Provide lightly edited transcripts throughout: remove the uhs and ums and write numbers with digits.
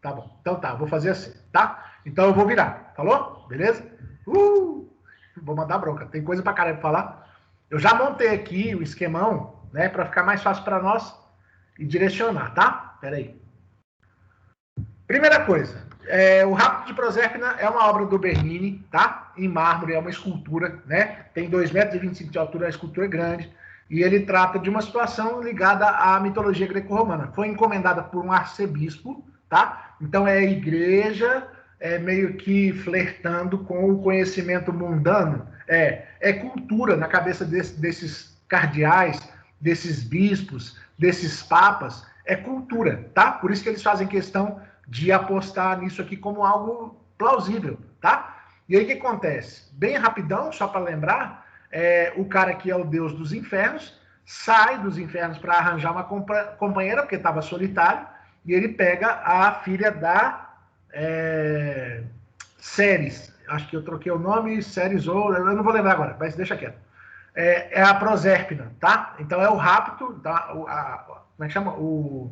Tá bom. Então tá, vou fazer assim, tá? Então eu vou virar, falou? Beleza? Vou mandar bronca. Tem coisa pra caramba pra falar. Eu já montei aqui o esquemão, né, pra ficar mais fácil pra nós e direcionar, tá? Pera aí. Primeira coisa, o Rapto de Proserpina é uma obra do Bernini, tá? Em mármore, é uma escultura, né? Tem 2,25 metros de altura, a escultura é grande. E ele trata de uma situação ligada à mitologia greco-romana. Foi encomendada por um arcebispo, tá? Então é a igreja meio que flertando com o conhecimento mundano. É cultura na cabeça desses cardeais, desses bispos, desses papas. É cultura, tá? Por isso que eles fazem questão de apostar nisso aqui como algo plausível, tá? E aí o que acontece? Bem rapidão, só para lembrar, o cara que é o deus dos infernos sai dos infernos para arranjar uma companheira, porque estava solitário, e ele pega a filha da Ceres. Acho que eu troquei o nome, Ceres, ou eu não vou lembrar agora, mas deixa quieto. É a Proserpina, tá? Então é o rapto, tá? Como é que chama? O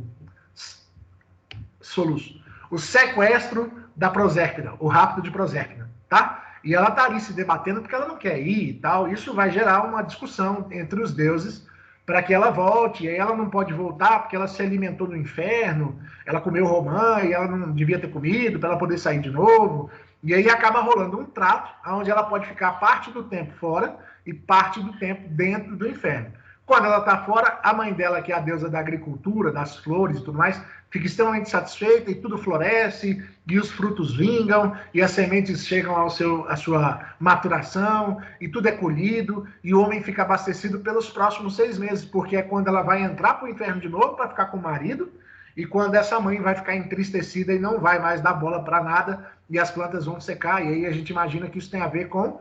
sequestro da Proserpina, o rapto de Proserpina, tá? E ela tá ali se debatendo porque ela não quer ir e tal. Isso vai gerar uma discussão entre os deuses para que ela volte. E aí ela não pode voltar porque ela se alimentou no inferno, ela comeu romã e ela não devia ter comido para ela poder sair de novo. E aí acaba rolando um trato onde ela pode ficar parte do tempo fora e parte do tempo dentro do inferno. Quando ela está fora, a mãe dela, que é a deusa da agricultura, das flores e tudo mais, fica extremamente satisfeita e tudo floresce, e os frutos vingam, e as sementes chegam à sua maturação, e tudo é colhido, e o homem fica abastecido pelos próximos 6 meses, porque é quando ela vai entrar para o inferno de novo para ficar com o marido, e quando essa mãe vai ficar entristecida e não vai mais dar bola para nada, e as plantas vão secar, e aí a gente imagina que isso tem a ver com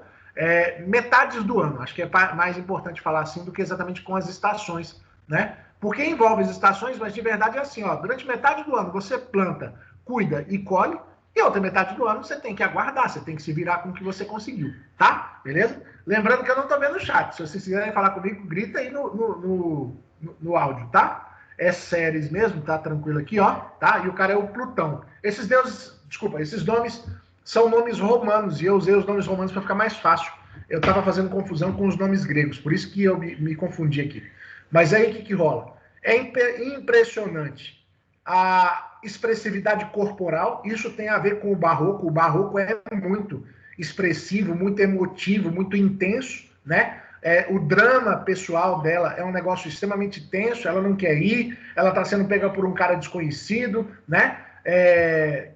metades do ano. Acho que é mais importante falar assim do que exatamente com as estações, né? Porque envolve as estações, mas de verdade é assim, ó, durante metade do ano você planta, cuida e colhe, e a outra metade do ano você tem que aguardar, você tem que se virar com o que você conseguiu, tá? Beleza? Lembrando que eu não tô vendo o chat, se vocês quiserem falar comigo, grita aí no áudio, tá? É Ceres mesmo, tá tranquilo aqui, ó, tá? E o cara é o Plutão. Esses deuses, desculpa, esses nomes são nomes romanos, e eu usei os nomes romanos para ficar mais fácil. Eu estava fazendo confusão com os nomes gregos, por isso que eu me confundi aqui. Mas aí o que rola? É impressionante a expressividade corporal, isso tem a ver com o barroco é muito expressivo, muito emotivo, muito intenso, né? O drama pessoal dela é um negócio extremamente tenso, ela não quer ir, ela está sendo pega por um cara desconhecido, né?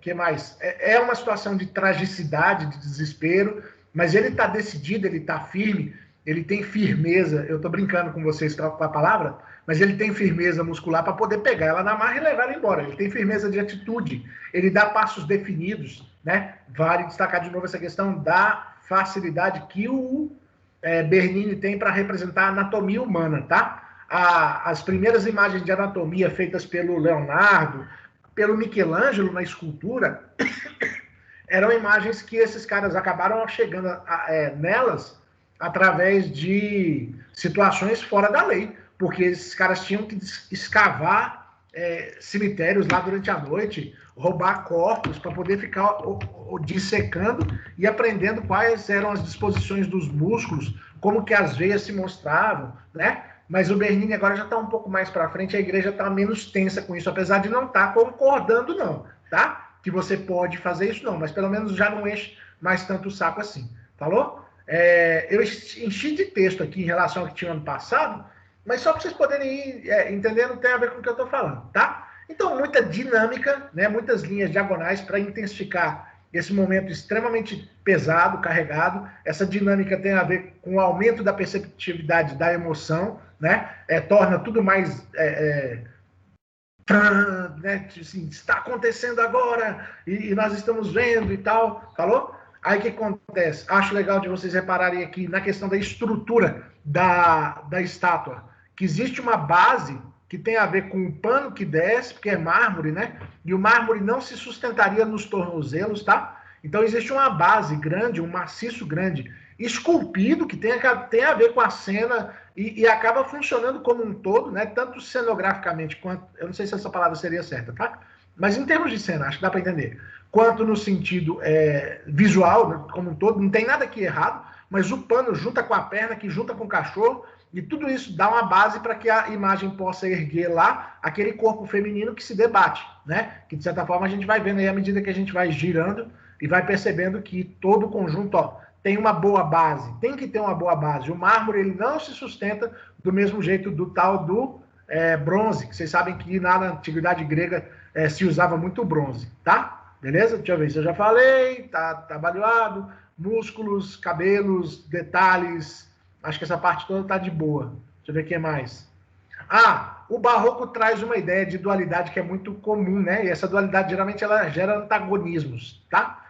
Que mais? É uma situação de tragicidade, de desespero, mas ele está decidido, ele está firme, ele tem firmeza. Eu estou brincando com vocês com a palavra, mas ele tem firmeza muscular para poder pegar ela na marra e levar ela embora. Ele tem firmeza de atitude, ele dá passos definidos, né? Vale destacar de novo essa questão da facilidade que o Bernini tem para representar a anatomia humana, tá? As primeiras imagens de anatomia feitas pelo Leonardo, pelo Michelangelo na escultura, eram imagens que esses caras acabaram chegando nelas através de situações fora da lei, porque esses caras tinham que escavar cemitérios lá durante a noite, roubar corpos para poder ficar dissecando e aprendendo quais eram as disposições dos músculos, como que as veias se mostravam, né? Mas o Bernini agora já está um pouco mais para frente, a igreja está menos tensa com isso, apesar de não estar concordando não, tá? Que você pode fazer isso não, mas pelo menos já não enche mais tanto o saco assim, falou? Eu enchi de texto aqui em relação ao que tinha ano passado, mas só para vocês poderem ir entendendo, tem a ver com o que eu estou falando, tá? Então, muita dinâmica, né? Muitas linhas diagonais para intensificar esse momento extremamente pesado, carregado. Essa dinâmica tem a ver com o aumento da perceptividade da emoção, né? Torna tudo mais né? Assim, está acontecendo agora e nós estamos vendo e tal, falou? Aí o que acontece? Acho legal de vocês repararem aqui na questão da estrutura da estátua, que existe uma base que tem a ver com o pano que desce, porque é mármore, né? E o mármore não se sustentaria nos tornozelos, tá? Então existe uma base grande, um maciço grande, esculpido, que tem a ver com a cena e acaba funcionando como um todo, né? Tanto cenograficamente quanto... Eu não sei se essa palavra seria certa, tá? mas em termos de cena, acho que dá para entender. Quanto no sentido visual, né, como um todo, não tem nada aqui errado, mas o pano junta com a perna, que junta com o cachorro, e tudo isso dá uma base para que a imagem possa erguer lá aquele corpo feminino que se debate, né? Que de certa forma a gente vai vendo aí à medida que a gente vai girando e vai percebendo que todo o conjunto, ó, tem uma boa base, tem que ter uma boa base. O mármore, ele não se sustenta do mesmo jeito do tal do bronze, que vocês sabem que na antiguidade grega se usava muito bronze, tá? Beleza? Deixa eu ver se eu já falei, tá trabalhado, músculos, cabelos, detalhes, acho que essa parte toda tá de boa. Deixa eu ver o que mais. O barroco traz uma ideia de dualidade que é muito comum, né? E essa dualidade, geralmente, ela gera antagonismos, tá?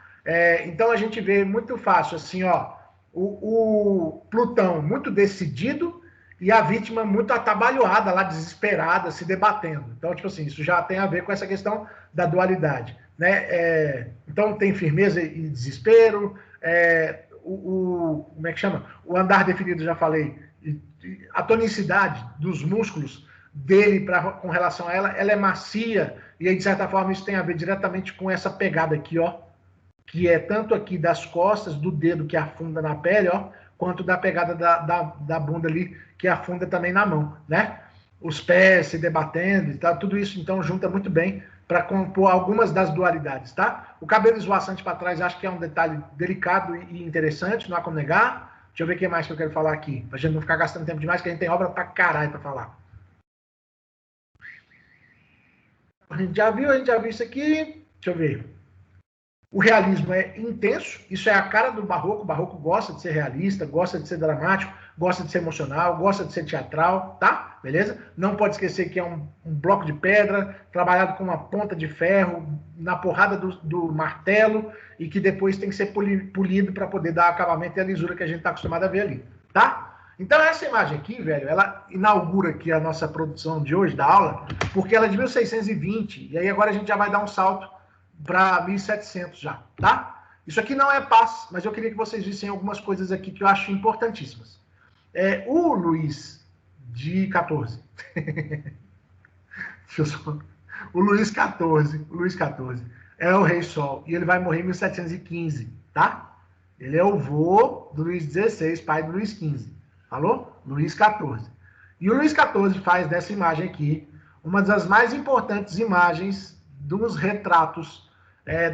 Então, a gente vê muito fácil, assim, ó, o Plutão muito decidido e a vítima muito atabalhoada lá, desesperada, se debatendo. Então, tipo assim, isso já tem a ver com essa questão da dualidade, né? Então, tem firmeza e desespero, como é que chama? O andar definido, já falei, a tonicidade dos músculos dele com relação a ela é macia, e aí, de certa forma, isso tem a ver diretamente com essa pegada aqui, ó, que é tanto aqui das costas, do dedo que afunda na pele, ó, quanto da pegada da bunda ali, que afunda também na mão, né? Os pés se debatendo e tal, tudo isso, então, junta muito bem para compor algumas das dualidades, tá? O cabelo esvoaçante para trás, acho que é um detalhe delicado e interessante, não há como negar. Deixa eu ver o que mais que eu quero falar aqui, pra gente não ficar gastando tempo demais, que a gente tem obra pra caralho pra falar. A gente já viu isso aqui. Deixa eu ver. O realismo é intenso, isso é a cara do barroco. O barroco gosta de ser realista, gosta de ser dramático, gosta de ser emocional, gosta de ser teatral, tá? Beleza? Não pode esquecer que é um bloco de pedra, trabalhado com uma ponta de ferro, na porrada do martelo, e que depois tem que ser polido para poder dar acabamento e a lisura que a gente está acostumado a ver ali, tá? Então, essa imagem aqui, velho, ela inaugura aqui a nossa produção de hoje, da aula, porque ela é de 1620, e aí agora a gente já vai dar um salto para 1700 já, tá? Isso aqui não é paz, mas eu queria que vocês vissem algumas coisas aqui que eu acho importantíssimas. O Luís de 14. O Luís 14 é o Rei Sol e ele vai morrer em 1715, tá? Ele é o vô do Luís XVI, pai do Luís XV. Falou? Luís 14. E o Luís 14 faz dessa imagem aqui uma das mais importantes imagens dos retratos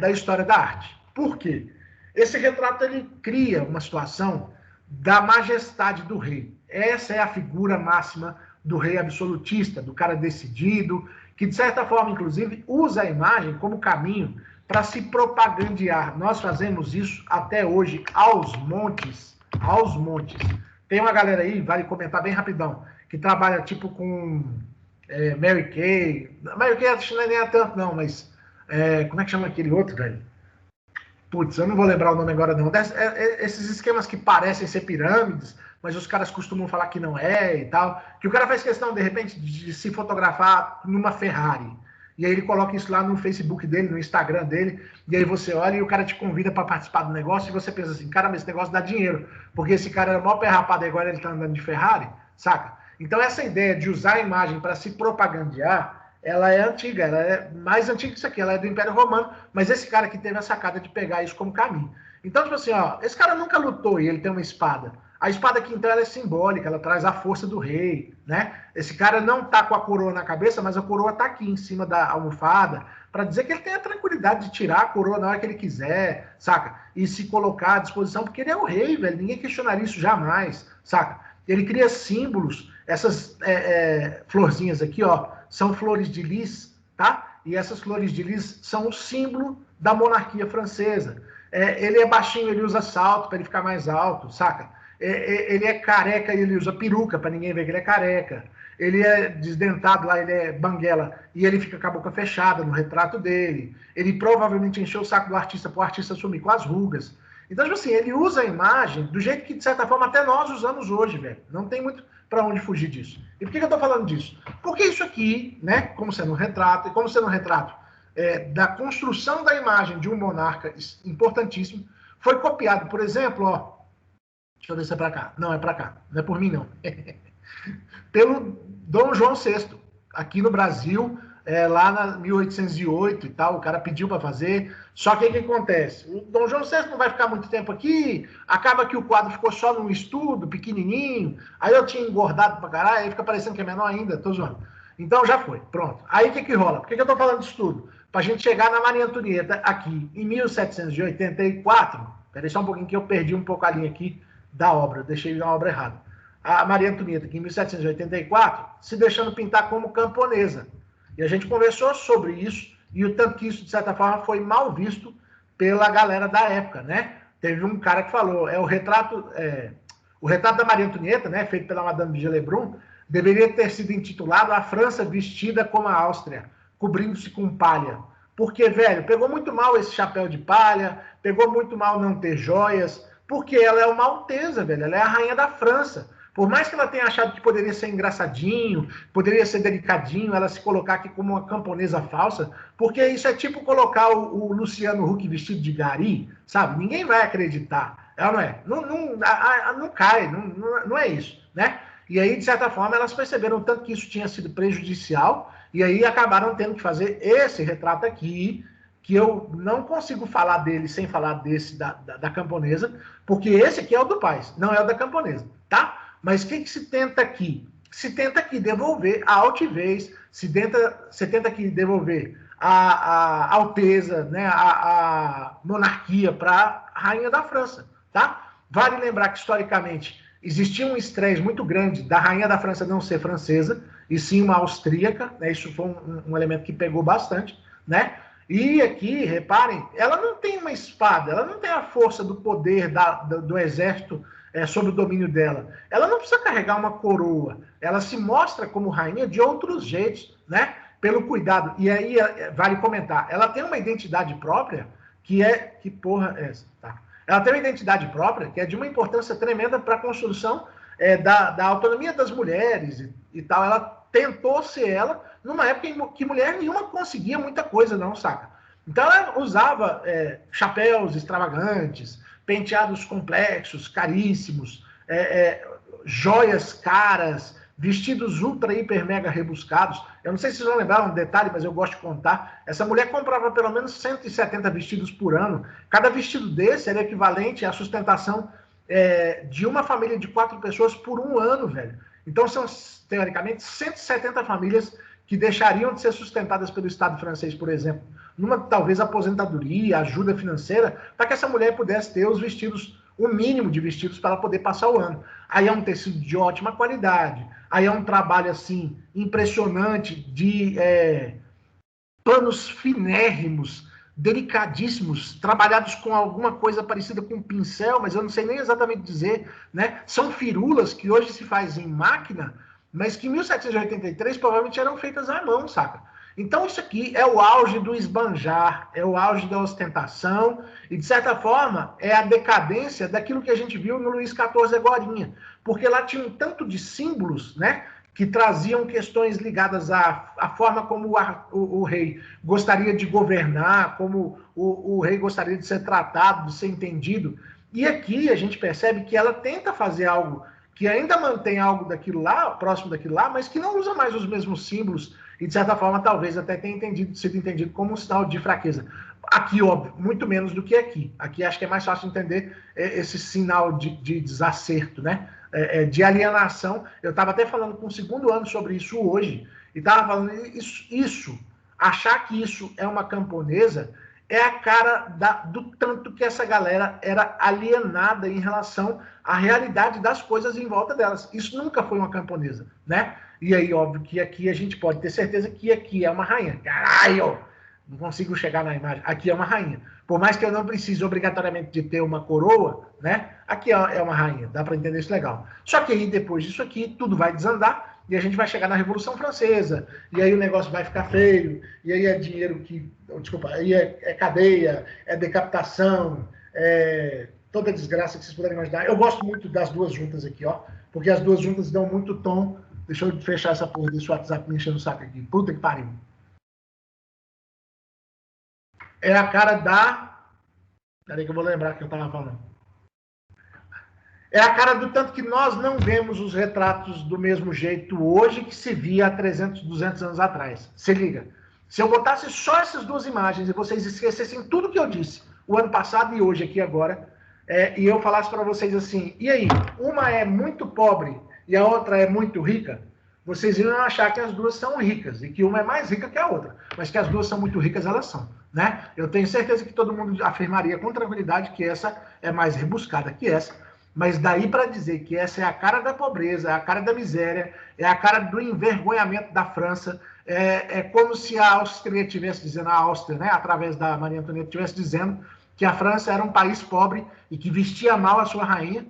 da história da arte. Por quê? Esse retrato ele cria uma situação da majestade do rei. Essa é a figura máxima do rei absolutista, do cara decidido, que de certa forma, inclusive, usa a imagem como caminho para se propagandear. Nós fazemos isso até hoje aos montes, aos montes. Tem uma galera aí, vale comentar bem rapidão, que trabalha tipo com Mary Kay. Mary Kay acho que nem é tanto não, mas como é que chama aquele outro, velho? Putz, eu não vou lembrar o nome agora não. Esses esquemas que parecem ser pirâmides, mas os caras costumam falar que não é e tal. Que o cara faz questão, de repente, de se fotografar numa Ferrari. E aí ele coloca isso lá no Facebook dele, no Instagram dele, e aí você olha e o cara te convida para participar do negócio e você pensa assim, cara, mas esse negócio dá dinheiro. Porque esse cara era mó pé rapado e agora ele tá andando de Ferrari, saca? Então essa ideia de usar a imagem para se propagandear, ela é antiga, ela é mais antiga que isso aqui, ela é do Império Romano, mas esse cara que teve a sacada de pegar isso como caminho. Então, tipo assim, ó, esse cara nunca lutou e ele tem uma espada. A espada aqui, então, ela é simbólica, ela traz a força do rei, né? Esse cara não tá com a coroa na cabeça, mas a coroa tá aqui em cima da almofada, para dizer que ele tem a tranquilidade de tirar a coroa na hora que ele quiser, saca? E se colocar à disposição, porque ele é o rei, velho, ninguém questionaria isso jamais, saca? Ele cria símbolos, essas florzinhas aqui, ó, são flores de lis, tá? E essas flores de lis são o símbolo da monarquia francesa. Ele é baixinho, ele usa salto para ele ficar mais alto, saca? Ele é careca e ele usa peruca para ninguém ver que ele é careca. Ele é desdentado lá, ele é banguela e ele fica com a boca fechada no retrato dele. Ele provavelmente encheu o saco do artista para o artista sumir com as rugas. Então, tipo assim, ele usa a imagem do jeito que, de certa forma, até nós usamos hoje, velho. Não tem muito para onde fugir disso. E por que eu estou falando disso? Porque isso aqui, né, como sendo um retrato, e como sendo um retrato da construção da imagem de um monarca importantíssimo, foi copiado, por exemplo, ó, deixa eu ver se é para cá. Não, é para cá. Não é por mim, não. Pelo Dom João VI. Aqui no Brasil, lá na 1808 e tal, o cara pediu para fazer. Só que o que acontece? O Dom João VI não vai ficar muito tempo aqui, acaba que o quadro ficou só num estudo, pequenininho, aí eu tinha engordado pra caralho, aí fica parecendo que é menor ainda, tô zoando. Então já foi, pronto. Aí o que rola? Por que eu tô falando disso tudo? Pra gente chegar na Maria Antonieta aqui em 1784, peraí só um pouquinho que eu perdi um pouco a linha aqui da obra, deixei a obra errada. A Maria Antonieta, aqui em 1784, se deixando pintar como camponesa. E a gente conversou sobre isso, e o tanto que isso, de certa forma, foi mal visto pela galera da época, né? Teve um cara que falou, o retrato da Maria Antonieta, né, feito pela Madame de Lebrun, deveria ter sido intitulado A França Vestida como a Áustria, cobrindo-se com palha. Porque, velho, pegou muito mal esse chapéu de palha, pegou muito mal não ter joias, porque ela é uma alteza, velho, ela é a rainha da França. Por mais que ela tenha achado que poderia ser engraçadinho, poderia ser delicadinho, ela se colocar aqui como uma camponesa falsa, porque isso é tipo colocar o Luciano Huck vestido de gari, sabe? Ninguém vai acreditar. Ela não é. Não cai, não é isso, né? E aí, de certa forma, elas perceberam tanto que isso tinha sido prejudicial, e aí acabaram tendo que fazer esse retrato aqui, que eu não consigo falar dele sem falar desse da camponesa, porque esse aqui é o do Paz, não é o da camponesa, tá? Mas o que se tenta aqui? Se tenta aqui devolver a altivez, se tenta aqui devolver a alteza, né, a monarquia para a rainha da França, tá? Vale lembrar que, historicamente, existia um estresse muito grande da rainha da França não ser francesa, e sim uma austríaca, né? Isso foi um elemento que pegou bastante, né? E aqui, reparem, ela não tem uma espada, ela não tem a força do poder do exército sobre o domínio dela. Ela não precisa carregar uma coroa, ela se mostra como rainha de outros jeitos, né? Pelo cuidado. E aí, vale comentar, ela tem uma identidade própria que é... Que porra é essa? Tá. Ela tem uma identidade própria que é de uma importância tremenda para a construção da autonomia das mulheres e tal. Ela tentou ser ela numa época em que mulher nenhuma conseguia muita coisa, não, saca? Então ela usava chapéus extravagantes, penteados complexos, caríssimos, joias caras, vestidos ultra, hiper, mega rebuscados. Eu não sei se vocês vão lembrar um detalhe, mas eu gosto de contar. Essa mulher comprava pelo menos 170 vestidos por ano. Cada vestido desse era equivalente à sustentação de uma família de 4 pessoas por um ano, velho. Então são, teoricamente, 170 famílias que deixariam de ser sustentadas pelo Estado francês, por exemplo, numa talvez aposentadoria, ajuda financeira, para que essa mulher pudesse ter os vestidos, o mínimo de vestidos para ela poder passar o ano. Aí é um tecido de ótima qualidade, aí é um trabalho assim impressionante de panos finérrimos, delicadíssimos, trabalhados com alguma coisa parecida com um pincel, mas eu não sei nem exatamente dizer, né? São firulas que hoje se faz em máquina, mas que em 1783 provavelmente eram feitas à mão, saca? Então isso aqui é o auge do esbanjar, é o auge da ostentação e, de certa forma, é a decadência daquilo que a gente viu no Luís XIV agorinha, porque lá tinha um tanto de símbolos, né, que traziam questões ligadas à forma como o rei gostaria de governar, como o rei gostaria de ser tratado, de ser entendido. E aqui a gente percebe que ela tenta fazer algo que ainda mantém algo daquilo lá, próximo daquilo lá, mas que não usa mais os mesmos símbolos e, de certa forma, talvez até tenha sido entendido como um sinal de fraqueza. Aqui, óbvio, muito menos do que aqui. Aqui acho que é mais fácil entender esse sinal de desacerto, né? De alienação. Eu estava até falando com o segundo ano sobre isso hoje, e estava falando isso, achar que isso é uma camponesa é a cara do tanto que essa galera era alienada em relação à realidade das coisas em volta delas. Isso nunca foi uma camponesa, né? E aí, óbvio que aqui a gente pode ter certeza que aqui é uma rainha. Caralho! Não consigo chegar na imagem. Aqui é uma rainha. Por mais que eu não precise obrigatoriamente de ter uma coroa, né? Aqui é uma rainha. Dá para entender isso legal. Só que aí, depois disso aqui, tudo vai desandar e a gente vai chegar na Revolução Francesa, e aí o negócio vai ficar feio, e aí é dinheiro que... Desculpa, aí é cadeia, é decapitação, toda a desgraça que vocês puderem imaginar. Eu gosto muito das duas juntas aqui, ó, porque as duas juntas dão muito tom. Deixa eu fechar essa porra desse WhatsApp me enchendo o saco aqui. Puta que pariu. É a cara da... Peraí que eu vou lembrar que eu tava falando. É a cara do tanto que nós não vemos os retratos do mesmo jeito hoje que se via há 300, 200 anos atrás. Se liga. Se eu botasse só essas duas imagens e vocês esquecessem tudo que eu disse o ano passado e hoje aqui agora, e eu falasse para vocês assim, e aí, uma é muito pobre e a outra é muito rica, vocês iam achar que as duas são ricas e que uma é mais rica que a outra, mas que as duas são muito ricas, elas são, né? Eu tenho certeza que todo mundo afirmaria com tranquilidade que essa é mais rebuscada que essa, mas daí para dizer que essa é a cara da pobreza, é a cara da miséria, é a cara do envergonhamento da França, é como se a Áustria estivesse dizendo, a Áustria, né, através da Maria Antonieta, estivesse dizendo que a França era um país pobre e que vestia mal a sua rainha.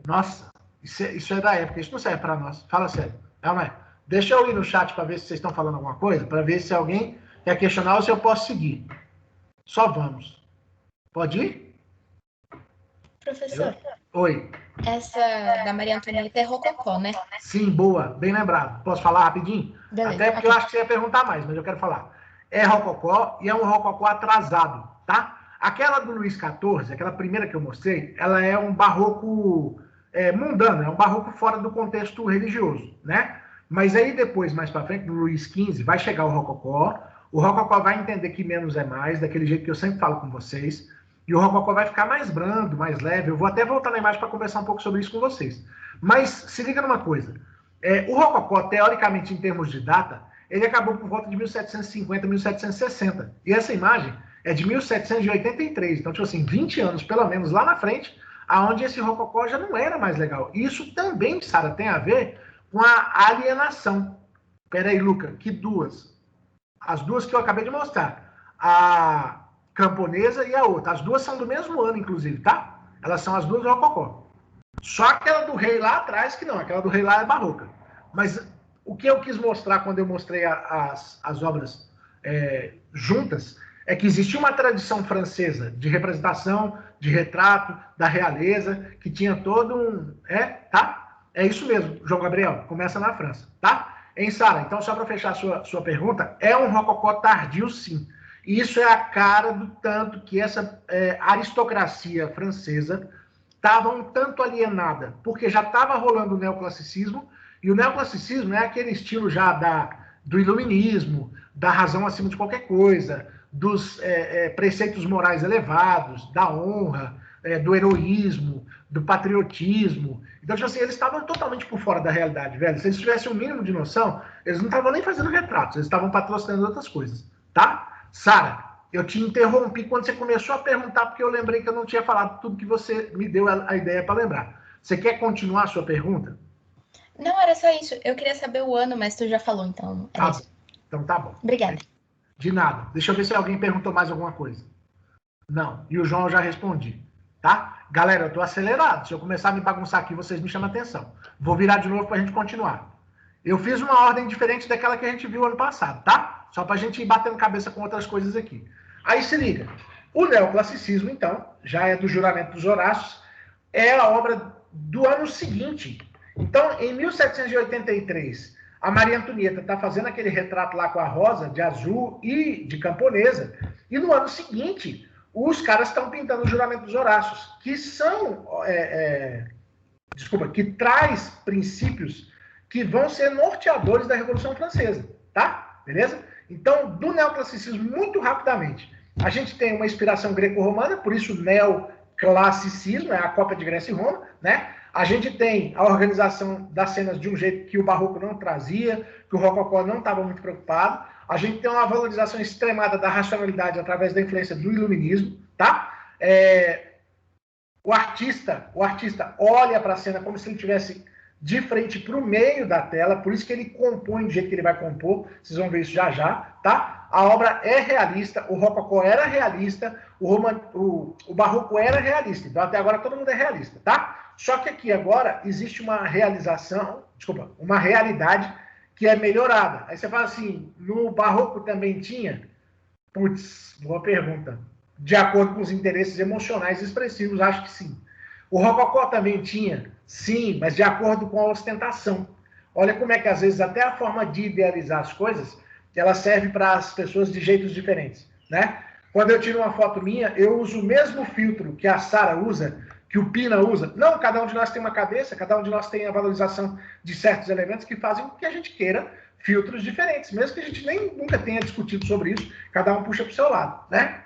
Nossa, isso é da época, isso não serve para nós. Fala sério. Não é? Deixa eu ir no chat para ver se vocês estão falando alguma coisa, para ver se alguém quer questionar ou se eu posso seguir. Só vamos. Pode ir? Professor. Oi. Essa da Maria Antonieta é rococó, né? Sim, boa. Bem lembrado. Posso falar rapidinho? Beleza. Até porque eu acho que você ia perguntar mais, mas eu quero falar. É rococó e é um rococó atrasado, tá? Aquela do Luís XIV, aquela primeira que eu mostrei, ela é um barroco mundano, é um barroco fora do contexto religioso, né? Mas aí depois, mais para frente, no Luís XV, vai chegar o rococó vai entender que menos é mais, daquele jeito que eu sempre falo com vocês, e o rococó vai ficar mais brando, mais leve. Eu vou até voltar na imagem para conversar um pouco sobre isso com vocês. Mas se liga numa coisa, o rococó, teoricamente, em termos de data, ele acabou por volta de 1750, 1760, e essa imagem é de 1783, então, tipo assim, 20 anos, pelo menos, lá na frente, aonde esse rococó já não era mais legal. E isso também, Sara, tem a ver com a alienação. Peraí, Luca, que duas? As duas que eu acabei de mostrar. A camponesa e a outra. As duas são do mesmo ano, inclusive, tá? Elas são as duas rococó. Só aquela do rei lá atrás, que não. Aquela do rei lá é barroca. Mas o que eu quis mostrar quando eu mostrei as obras juntas é que existia uma tradição francesa de representação, de retrato, da realeza, que tinha todo um... tá? É isso mesmo, João Gabriel, começa na França, tá? Hein, Sara? Então, só para fechar a sua pergunta, é um rococó tardio, sim. E isso é a cara do tanto que essa aristocracia francesa estava um tanto alienada, porque já estava rolando o neoclassicismo, e o neoclassicismo é aquele estilo já do iluminismo, da razão acima de qualquer coisa, dos preceitos morais elevados, da honra, do heroísmo, do patriotismo. Então, tipo assim, eles estavam totalmente por fora da realidade, velho. Se eles tivessem um mínimo de noção, eles não estavam nem fazendo retratos, eles estavam patrocinando outras coisas, tá? Sara, eu te interrompi quando você começou a perguntar, porque eu lembrei que eu não tinha falado tudo que você me deu a ideia para lembrar. Você quer continuar a sua pergunta? Não, era só isso. Eu queria saber o ano, mas tu já falou, então era isso. Então tá bom. Obrigada. De nada. Deixa eu ver se alguém perguntou mais alguma coisa. Não. E o João eu já respondi. Tá? Galera, eu tô acelerado. Se eu começar a me bagunçar aqui, vocês me chamam atenção. Vou virar de novo pra gente continuar. Eu fiz uma ordem diferente daquela que a gente viu ano passado, tá? Só pra gente ir batendo cabeça com outras coisas aqui. Aí se liga. O neoclassicismo, então, já é do Juramento dos Horácios, é a obra do ano seguinte. Então, em 1783, a Maria Antonieta está fazendo aquele retrato lá com a rosa, de azul e de camponesa, e no ano seguinte, os caras estão pintando o Juramento dos Horácios, que são, que traz princípios que vão ser norteadores da Revolução Francesa, tá? Beleza? Então, do neoclassicismo, muito rapidamente, a gente tem uma inspiração greco-romana, por isso neoclassicismo, é a cópia de Grécia e Roma, né? A gente tem a organização das cenas de um jeito que o barroco não trazia, que o rococó não estava muito preocupado. A gente tem uma valorização extremada da racionalidade através da influência do iluminismo, tá? O artista olha para a cena como se ele estivesse de frente para o meio da tela, por isso que ele compõe do jeito que ele vai compor, vocês vão ver isso já já, tá? A obra é realista, o rococó era realista, o barroco era realista, então até agora todo mundo é realista, tá? Só que aqui agora existe uma uma realidade que é melhorada. Aí você fala assim, no barroco também tinha? Putz, boa pergunta. De acordo com os interesses emocionais expressivos, acho que sim. O rococó também tinha? Sim, mas de acordo com a ostentação. Olha como é que às vezes até a forma de idealizar as coisas, ela serve para as pessoas de jeitos diferentes, né? Quando eu tiro uma foto minha, eu uso o mesmo filtro que a Sara usa que o Pina usa. Não, cada um de nós tem uma cabeça, cada um de nós tem a valorização de certos elementos que fazem com que a gente queira filtros diferentes, mesmo que a gente nem nunca tenha discutido sobre isso, cada um puxa para o seu lado, né?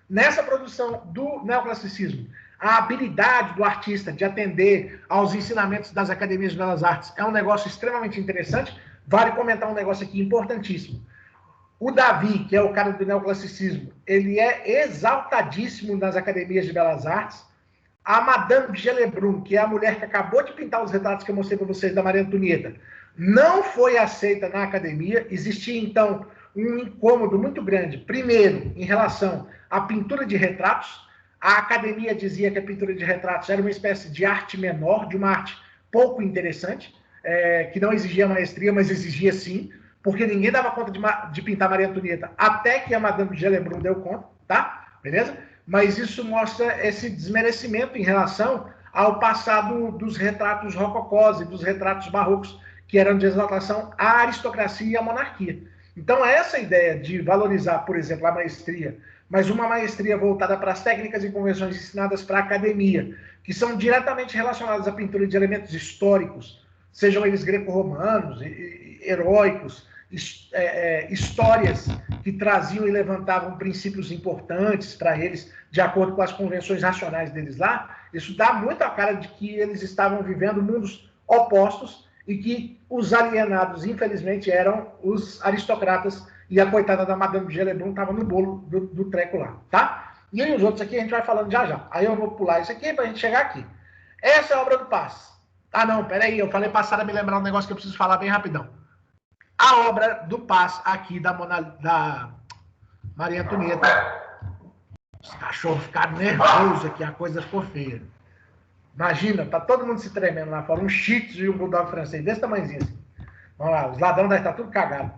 Nessa produção do neoclassicismo, a habilidade do artista de atender aos ensinamentos das academias de belas artes é um negócio extremamente interessante. Vale comentar um negócio aqui importantíssimo. O Davi, que é o cara do neoclassicismo, ele é exaltadíssimo nas academias de belas artes. A Madame Gellebrun, que é a mulher que acabou de pintar os retratos que eu mostrei para vocês da Maria Antonieta, não foi aceita na academia. Existia, então, um incômodo muito grande. Primeiro, em relação à pintura de retratos. A academia dizia que a pintura de retratos era uma espécie de arte menor, de uma arte pouco interessante, que não exigia maestria, mas exigia sim, porque ninguém dava conta de pintar Maria Antonieta, até que a Madame Gellebrun deu conta, tá? Beleza? Mas isso mostra esse desmerecimento em relação ao passado dos retratos rococós e dos retratos barrocos, que eram de exaltação à aristocracia e à monarquia. Então, essa ideia de valorizar, por exemplo, a maestria, mas uma maestria voltada para as técnicas e convenções ensinadas para a academia, que são diretamente relacionadas à pintura de elementos históricos, sejam eles greco-romanos, heróicos, histórias que traziam e levantavam princípios importantes para eles, de acordo com as convenções racionais deles lá, isso dá muito a cara de que eles estavam vivendo mundos opostos e que os alienados, infelizmente, eram os aristocratas e a coitada da Madame Gellebrun estava no bolo do treco lá, tá? E aí os outros aqui a gente vai falando já já. Aí eu vou pular isso aqui para a gente chegar aqui. Essa é a obra do Paz. Ah, não, peraí, eu falei passada me lembrar um negócio que eu preciso falar bem rapidão. A obra do Paz aqui da Maria Antonieta. Os cachorros ficaram nervosos aqui, a coisa ficou feia. Imagina, tá todo mundo se tremendo lá fora, um shih tzu e um bulldog francês, desse tamanhozinho assim. Vamos lá, os ladrões devem estar tudo cagado.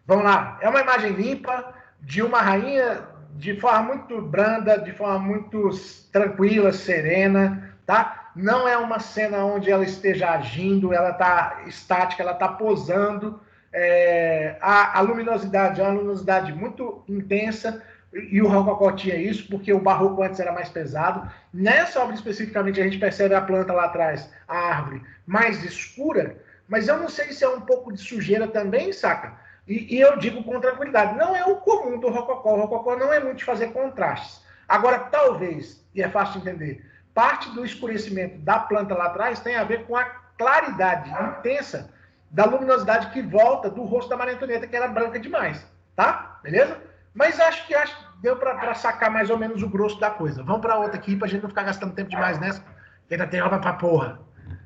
Vamos lá, é uma imagem limpa de uma rainha de forma muito branda, de forma muito tranquila, serena, tá? Não é uma cena onde ela esteja agindo, ela está estática, ela está posando. A luminosidade é uma luminosidade muito intensa, e o rococó tinha isso, porque o barroco antes era mais pesado. Nessa obra especificamente a gente percebe a planta lá atrás, a árvore, mais escura, mas eu não sei se é um pouco de sujeira também, saca? E eu digo com tranquilidade, não é o comum do rococó. O rococó não é muito de fazer contrastes. Agora, talvez, e é fácil de entender, parte do escurecimento da planta lá atrás tem a ver com a claridade intensa da luminosidade que volta do rosto da Maria Antonieta, que era branca demais, tá? Beleza? Mas acho que deu para sacar mais ou menos o grosso da coisa. Vamos para outra aqui, para a gente não ficar gastando tempo demais nessa, que ainda tem obra para porra.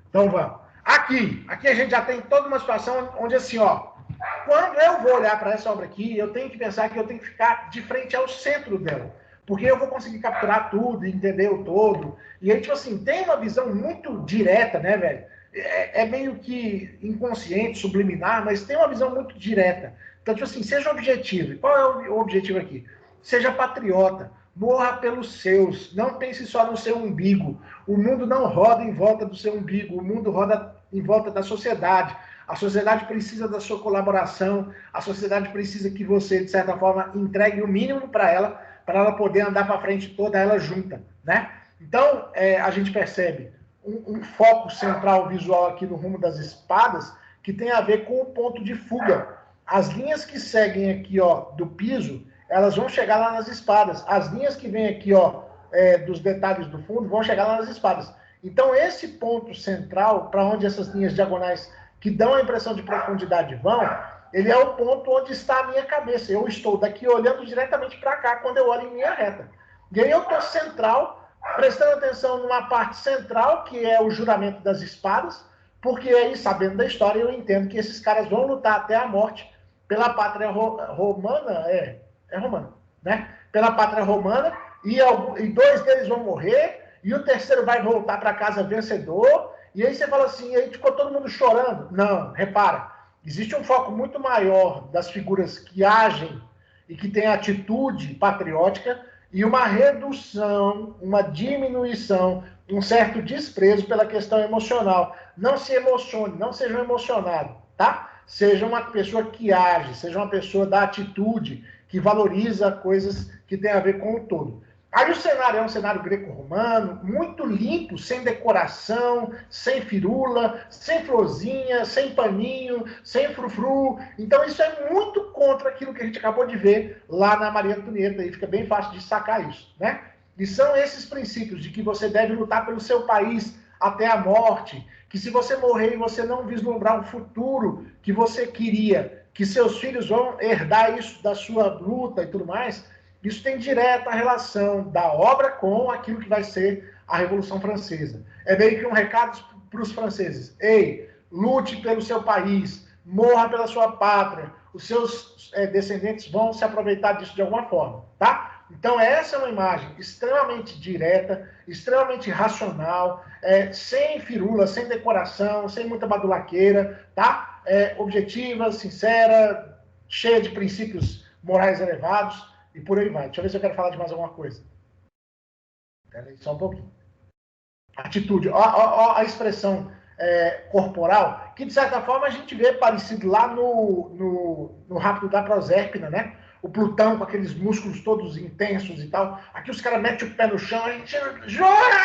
Então vamos. Aqui a gente já tem toda uma situação onde assim, ó, quando eu vou olhar para essa obra aqui, eu tenho que pensar que eu tenho que ficar de frente ao centro dela, porque eu vou conseguir capturar tudo, entender o todo. E aí, tipo assim, tem uma visão muito direta, né, velho? É meio que inconsciente, subliminar, mas tem uma visão muito direta. Então, tipo assim, seja objetivo. E qual é o objetivo aqui? Seja patriota, morra pelos seus, não pense só no seu umbigo. O mundo não roda em volta do seu umbigo, o mundo roda em volta da sociedade. A sociedade precisa da sua colaboração, a sociedade precisa que você, de certa forma, entregue o mínimo para ela poder andar para frente toda ela junta, né? Então, a gente percebe um foco central visual aqui no rumo das espadas, que tem a ver com o ponto de fuga. As linhas que seguem aqui, ó, do piso, elas vão chegar lá nas espadas. As linhas que vêm aqui, ó, dos detalhes do fundo, vão chegar lá nas espadas. Então, esse ponto central, para onde essas linhas diagonais que dão a impressão de profundidade vão, ele é o ponto onde está a minha cabeça. Eu estou daqui olhando diretamente para cá quando eu olho em linha reta. E aí eu estou central, prestando atenção numa parte central, que é o juramento das espadas, porque aí, sabendo da história, eu entendo que esses caras vão lutar até a morte pela pátria romana, romana, né? Pela pátria romana, e dois deles vão morrer, e o terceiro vai voltar para casa vencedor, e aí você fala assim, aí ficou todo mundo chorando. Não, repara, existe um foco muito maior das figuras que agem e que têm atitude patriótica, e uma redução, uma diminuição, um certo desprezo pela questão emocional. Não se emocione, não seja um emocionado, tá? Seja uma pessoa que age, seja uma pessoa da atitude, que valoriza coisas que têm a ver com o todo. Aí o cenário é um cenário greco-romano, muito limpo, sem decoração, sem firula, sem florzinha, sem paninho, sem frufru. Então isso é muito contra aquilo que a gente acabou de ver lá na Maria Antonieta, e fica bem fácil de sacar isso, né? E são esses princípios de que você deve lutar pelo seu país até a morte, que se você morrer e você não vislumbrar um futuro que você queria, que seus filhos vão herdar isso da sua luta e tudo mais, isso tem direta relação da obra com aquilo que vai ser a Revolução Francesa. É meio que um recado para os franceses. Ei, lute pelo seu país, morra pela sua pátria, os seus descendentes vão se aproveitar disso de alguma forma, tá? Então essa é uma imagem extremamente direta, extremamente racional, sem firula, sem decoração, sem muita badulaqueira, tá? Objetiva, sincera, cheia de princípios morais elevados, e por aí vai. Deixa eu ver se eu quero falar de mais alguma coisa. Peraí, só um pouquinho. Atitude. Ó a expressão corporal, que de certa forma a gente vê parecido lá no Rápido da Proserpina, né? O Plutão com aqueles músculos todos intensos e tal. Aqui os caras metem o pé no chão, a gente jura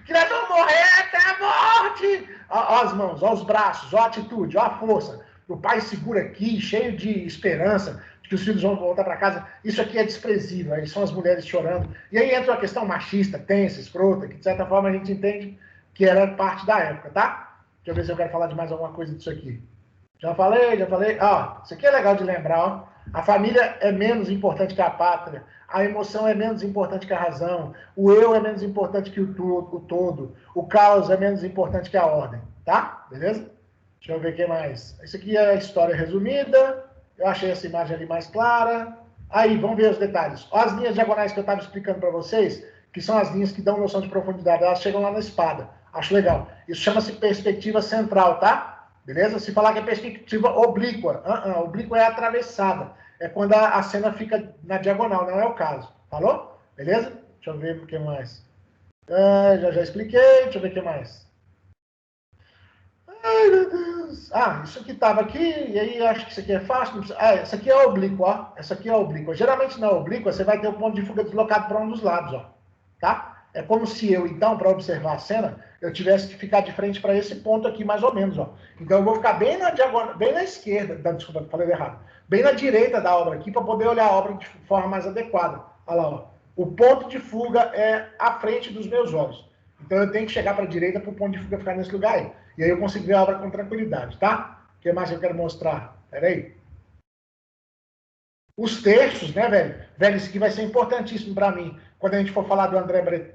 que nós vamos morrer até a morte. Ó as mãos, ó os braços, ó a atitude, ó a força. O pai segura aqui, cheio de esperança, que os filhos vão voltar para casa. Isso aqui é desprezível, aí são as mulheres chorando. E aí entra uma questão machista, tensa, escrota, que de certa forma a gente entende que era parte da época, tá? Deixa eu ver se eu quero falar de mais alguma coisa disso aqui. Já falei. Ó, isso aqui é legal de lembrar, ó. A família é menos importante que a pátria, a emoção é menos importante que a razão, o eu é menos importante que o todo, o caos é menos importante que a ordem, tá? Beleza? Deixa eu ver o que mais. Isso aqui é a história resumida. Eu achei essa imagem ali mais clara. Aí, vamos ver os detalhes. Ó, as linhas diagonais que eu estava explicando para vocês, que são as linhas que dão noção de profundidade, elas chegam lá na espada. Acho legal. Isso chama-se perspectiva central, tá? Beleza? Se falar que é perspectiva oblíqua, oblíqua é atravessada. É quando a cena fica na diagonal, não é o caso. Falou? Beleza? Deixa eu ver o que mais. Já expliquei. Deixa eu ver o que mais. Ai, meu Deus. Isso aqui estava aqui, e aí acho que isso aqui é fácil. Essa aqui é oblíqua, ó. Essa aqui é oblíqua. Geralmente na oblíqua você vai ter o ponto de fuga deslocado para um dos lados, ó. Tá? É como se eu, então, para observar a cena, eu tivesse que ficar de frente para esse ponto aqui, mais ou menos, ó. Então eu vou ficar bem na diagonal, bem na esquerda, desculpa, falei errado. Bem na direita da obra aqui, para poder olhar a obra de forma mais adequada. Olha lá, ó. O ponto de fuga é à frente dos meus olhos. Então eu tenho que chegar para a direita para o ponto de fuga ficar nesse lugar aí. E aí eu consigo ver a obra com tranquilidade, tá? O que mais eu quero mostrar? Pera aí. Os terços, né, velho? Velho, isso aqui vai ser importantíssimo para mim. Quando a gente for falar do André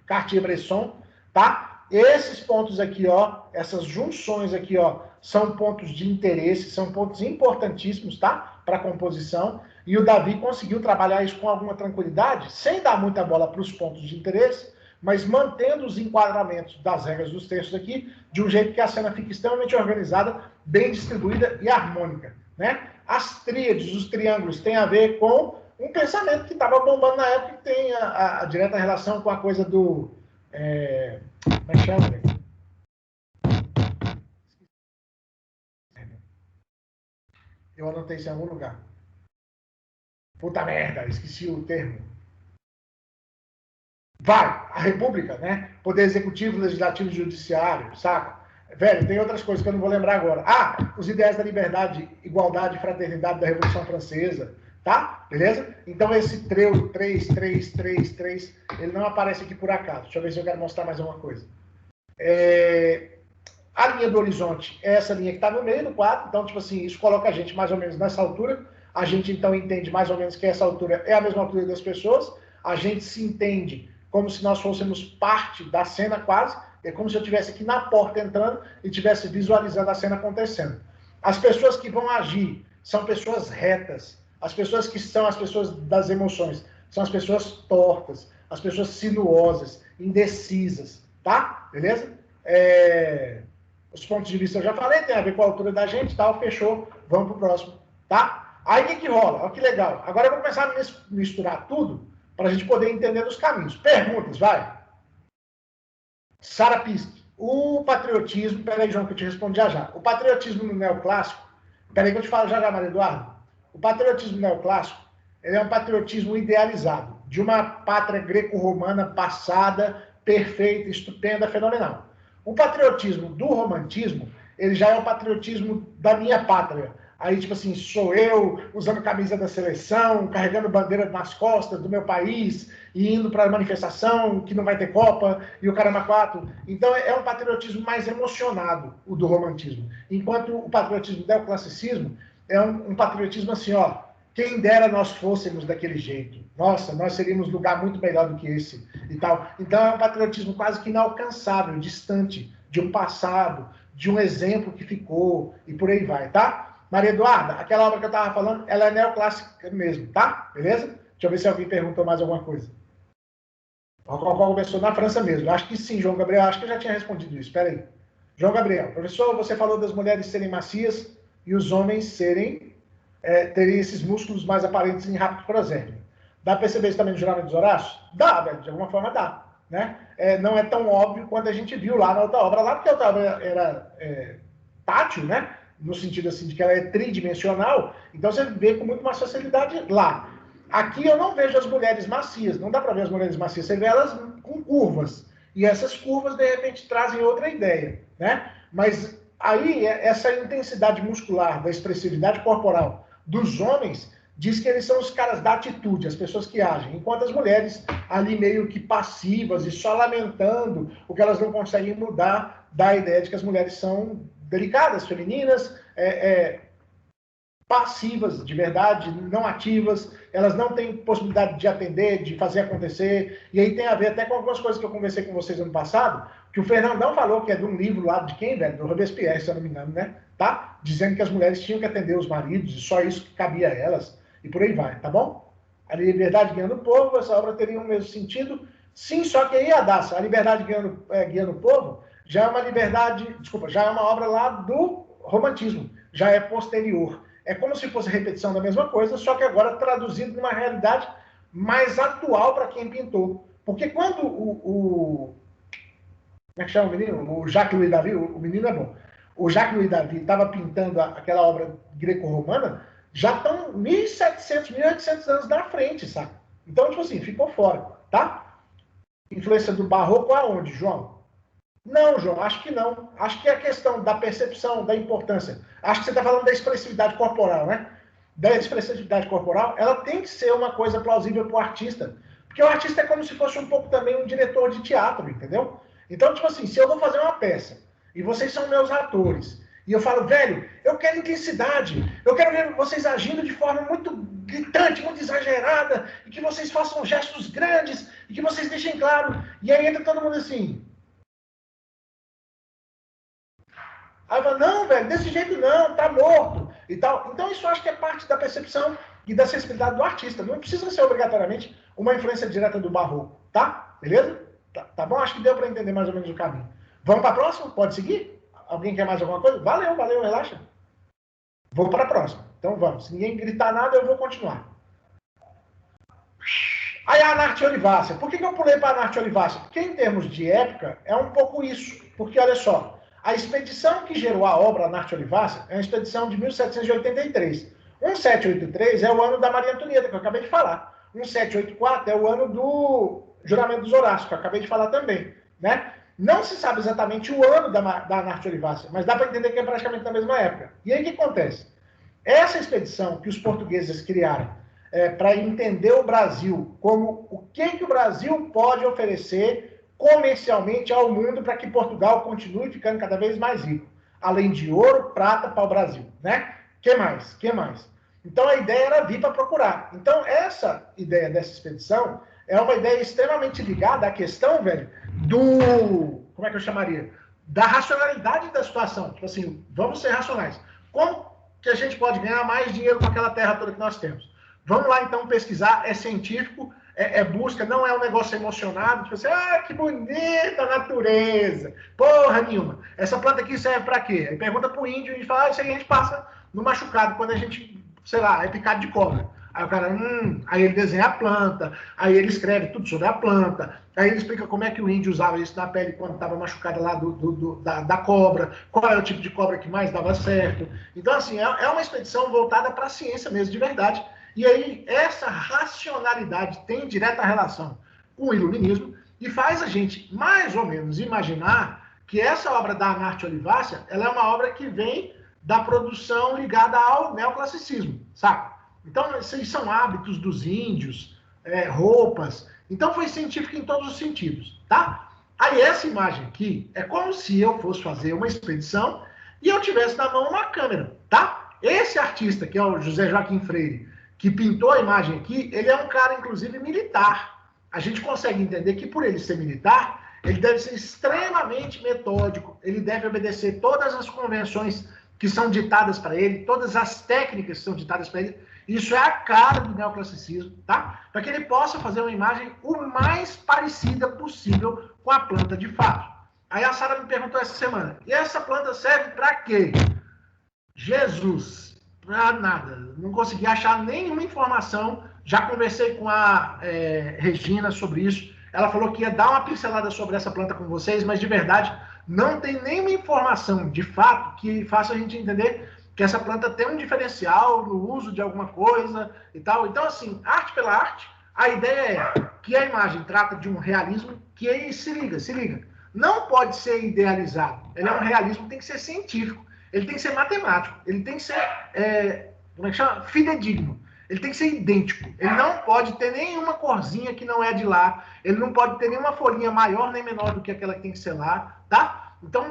Cartier-Bresson, tá? Esses pontos aqui, ó, essas junções aqui, ó, são pontos de interesse, são pontos importantíssimos, tá? Para a composição. E o Davi conseguiu trabalhar isso com alguma tranquilidade, sem dar muita bola para os pontos de interesse, mas mantendo os enquadramentos das regras dos textos aqui, de um jeito que a cena fique extremamente organizada, bem distribuída e harmônica, né? As tríades, os triângulos, têm a ver com um pensamento que estava bombando na época, que tem a direta relação com a coisa do... como é que chama, velho? Eu anotei isso em algum lugar. Puta merda, esqueci o termo. Vai, a República, né? Poder Executivo, Legislativo e Judiciário, saca? Velho, tem outras coisas que eu não vou lembrar agora. Os ideais da liberdade, igualdade e fraternidade da Revolução Francesa, tá? Beleza? Então esse 3, ele não aparece aqui por acaso. Deixa eu ver se eu quero mostrar mais uma coisa. A linha do horizonte é essa linha que está no meio do quadro, então, tipo assim, isso coloca a gente mais ou menos nessa altura. A gente, então, entende mais ou menos que essa altura é a mesma altura das pessoas. A gente se entende como se nós fôssemos parte da cena quase. É como se eu estivesse aqui na porta entrando e estivesse visualizando a cena acontecendo. As pessoas que vão agir são pessoas retas. As pessoas que são as pessoas das emoções são as pessoas tortas, as pessoas sinuosas, indecisas, tá? Beleza? Os pontos de vista eu já falei, tem a ver com a altura da gente, tal, fechou, vamos pro próximo, tá? Aí o que rola? Olha que legal. Agora eu vou começar a misturar tudo para a gente poder entender os caminhos. Perguntas, vai. Sara Pisk, o patriotismo... Peraí, João, que eu te respondo já. O patriotismo no neoclássico... Peraí que eu te falo já, Maria Eduardo. O patriotismo neoclássico, ele é um patriotismo idealizado. de uma pátria greco-romana passada, perfeita, estupenda, fenomenal. O patriotismo do romantismo, ele já é o patriotismo da minha pátria. Aí, tipo assim, sou eu usando camisa da seleção, carregando bandeira nas costas do meu país e indo para a manifestação que não vai ter Copa e o caramba quatro. Então, é um patriotismo mais emocionado, o do romantismo. Enquanto o patriotismo do classicismo é um patriotismo assim, ó, quem dera nós fôssemos daquele jeito. Nossa, nós seríamos lugar muito melhor do que esse e tal. Então, é um patriotismo quase que inalcançável, distante de um passado, de um exemplo que ficou e por aí vai, tá? Maria Eduarda, aquela obra que eu estava falando, ela é neoclássica mesmo, tá? Beleza? Deixa eu ver se alguém perguntou mais alguma coisa. Qual começou na França mesmo. Acho que sim, João Gabriel. Acho que eu já tinha respondido isso. Espera aí. João Gabriel, professor, você falou das mulheres serem macias e os homens serem terem esses músculos mais aparentes em rápido prosérgio. Dá para perceber isso também no Juramento dos Horácios? Dá, velho. De alguma forma dá. Né? Não é tão óbvio quanto a gente viu lá na outra obra. Lá porque a outra obra era tátil, né? No sentido assim de que ela é tridimensional, então você vê com muito mais facilidade lá. Aqui eu não vejo as mulheres macias, não dá para ver as mulheres macias, você vê elas com curvas, e essas curvas de repente trazem outra ideia, né? Mas aí essa intensidade muscular da expressividade corporal dos homens diz que eles são os caras da atitude, as pessoas que agem, enquanto as mulheres ali meio que passivas e só lamentando o que elas não conseguem mudar da ideia de que as mulheres são delicadas, femininas, passivas de verdade, não ativas, elas não têm possibilidade de atender, de fazer acontecer, e aí tem a ver até com algumas coisas que eu conversei com vocês ano passado, que o Fernandão falou, que é de um livro lá de quem, velho? Do Robespierre, se eu não me engano, né? Tá? Dizendo que as mulheres tinham que atender os maridos, e só isso que cabia a elas, e por aí vai, tá bom? A liberdade guiando o povo, essa obra teria o mesmo sentido, sim, só que aí a Daça, a liberdade guiando o povo, já é uma liberdade, desculpa, já é uma obra lá do romantismo, já é posterior. É como se fosse repetição da mesma coisa, só que agora traduzido numa realidade mais atual para quem pintou. Porque quando como é que chama o menino? O Jacques Louis David, o menino é bom. O Jacques Louis David estava pintando aquela obra greco-romana, já estão 1.700, 1.800 anos na frente, sabe? Então, tipo assim, ficou fora, tá? Influência do barroco aonde, João? Não, João, acho que não. Acho que é a questão da percepção, da importância. Acho que você está falando da expressividade corporal, né? Da expressividade corporal, ela tem que ser uma coisa plausível para o artista. Porque o artista é como se fosse um pouco também um diretor de teatro, entendeu? Então, tipo assim, se eu vou fazer uma peça e vocês são meus atores, e eu falo, velho, eu quero intensidade, eu quero ver vocês agindo de forma muito gritante, muito exagerada, e que vocês façam gestos grandes, e que vocês deixem claro. E aí entra todo mundo assim. Aí fala, não, velho, desse jeito não, tá morto e tal. Então isso eu acho que é parte da percepção e da sensibilidade do artista. Não precisa ser obrigatoriamente uma influência direta do barroco, tá? Beleza? Tá bom? Acho que deu para entender mais ou menos o caminho. Vamos para a próxima? Pode seguir? Alguém quer mais alguma coisa? Valeu, relaxa. Vou para a próxima. Então vamos. Se ninguém gritar nada, eu vou continuar. Aí a Anarte Olivácea. Por que eu pulei para a Anarte Olivácea? Porque em termos de época, é um pouco isso. Porque, olha só, a expedição que gerou a obra Anarte Olivácea é uma expedição de 1783. 1783 é o ano da Maria Antonieta, que eu acabei de falar. 1784 é o ano do Juramento dos Horácios, que eu acabei de falar também. Né? Não se sabe exatamente o ano da Anarte Olivácea, mas dá para entender que é praticamente na mesma época. E aí o que acontece? Essa expedição que os portugueses criaram para entender o Brasil como o que o Brasil pode oferecer comercialmente ao mundo para que Portugal continue ficando cada vez mais rico. Além de ouro, prata para o Brasil, né? Que mais? Então a ideia era vir para procurar. Então essa ideia dessa expedição é uma ideia extremamente ligada à questão, velho, como é que eu chamaria? Da racionalidade da situação. Tipo assim, vamos ser racionais. Como que a gente pode ganhar mais dinheiro com aquela terra toda que nós temos? Vamos lá, então, pesquisar. É científico, é busca, não é um negócio emocionado. Tipo assim, que bonita a natureza. Porra nenhuma. Essa planta aqui serve para quê? Aí pergunta pro índio e a gente fala, isso aí a gente passa no machucado, quando a gente, sei lá, é picado de cobra. Aí o cara, aí ele desenha a planta, aí ele escreve tudo sobre a planta, aí ele explica como é que o índio usava isso na pele quando estava machucada lá da cobra, qual é o tipo de cobra que mais dava certo. Então, assim, é uma expedição voltada para a ciência mesmo, de verdade. E aí, essa racionalidade tem direta relação com o iluminismo e faz a gente, mais ou menos, imaginar que essa obra da Anarte Olivácea, ela é uma obra que vem da produção ligada ao neoclassicismo, sabe? Então, esses são hábitos dos índios, roupas. Então, foi científico em todos os sentidos, tá? Aí, essa imagem aqui é como se eu fosse fazer uma expedição e eu tivesse na mão uma câmera, tá? Esse artista, que é o José Joaquim Freire, que pintou a imagem aqui, ele é um cara, inclusive, militar. A gente consegue entender que, por ele ser militar, ele deve ser extremamente metódico, ele deve obedecer todas as convenções que são ditadas para ele, todas as técnicas que são ditadas para ele. Isso é a cara do neoclassicismo, tá? Para que ele possa fazer uma imagem o mais parecida possível com a planta de fato. Aí a Sara me perguntou essa semana, e essa planta serve para quê? Jesus, para nada. Não consegui achar nenhuma informação. Já conversei com a Regina sobre isso. Ela falou que ia dar uma pincelada sobre essa planta com vocês, mas de verdade não tem nenhuma informação de fato que faça a gente entender que essa planta tem um diferencial no uso de alguma coisa e tal. Então, assim, arte pela arte, a ideia é que a imagem trata de um realismo que aí se liga. Não pode ser idealizado. Ele é um realismo que tem que ser científico. Ele tem que ser matemático. Ele tem que ser, como é que chama? Fidedigno. Ele tem que ser idêntico. Ele não pode ter nenhuma corzinha que não é de lá. Ele não pode ter nenhuma folhinha maior nem menor do que aquela que tem que ser lá, tá? Então,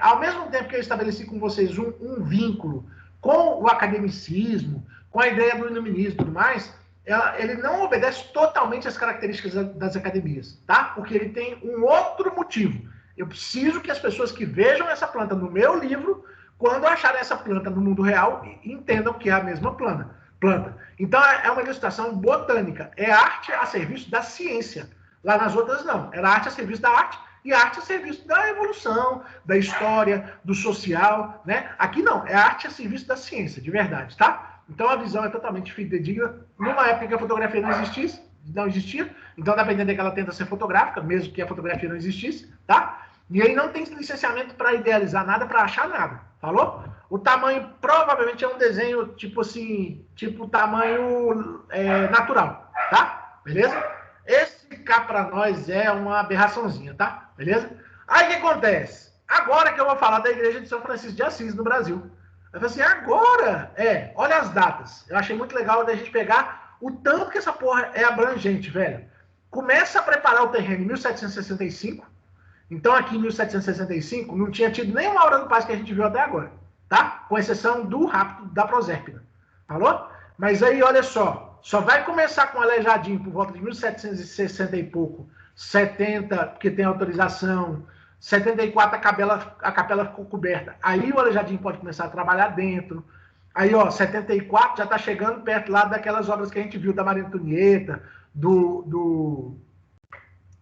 ao mesmo tempo que eu estabeleci com vocês um vínculo com o academicismo, com a ideia do iluminismo e tudo mais, ele não obedece totalmente às características das academias, tá? Porque ele tem um outro motivo. Eu preciso que as pessoas que vejam essa planta no meu livro, quando acharem essa planta no mundo real, entendam que é a mesma planta. Então, é uma ilustração botânica. É arte a serviço da ciência. Lá nas outras, não. Era arte a serviço da arte e arte a serviço da evolução, da história, do social, né? Aqui, não. É arte a serviço da ciência, de verdade, tá? Então, a visão é totalmente fidedigna. Numa época que a fotografia não existia. Então, dá para entender que ela tenta ser fotográfica, mesmo que a fotografia não existisse, tá? E aí não tem licenciamento para idealizar nada, para achar nada. Falou? O tamanho provavelmente é um desenho tipo tamanho natural, tá? Beleza? Esse cá para nós é uma aberraçãozinha, tá? Beleza? Aí o que acontece? Agora que eu vou falar da igreja de São Francisco de Assis, no Brasil. Eu falei assim, agora, olha as datas. Eu achei muito legal da gente pegar o tanto que essa porra é abrangente, velho. Começa a preparar o terreno em 1765. Então, aqui em 1765, não tinha tido nenhuma hora do paz que a gente viu até agora, tá? Com exceção do rapto da Prosérpina. Falou? Mas aí, olha só vai começar com o Aleijadinho por volta de 1760 e pouco, 70, porque tem autorização, 74 a capela ficou coberta. Aí o Aleijadinho pode começar a trabalhar dentro. Aí, 74 já tá chegando perto lá daquelas obras que a gente viu da Maria Antonieta, do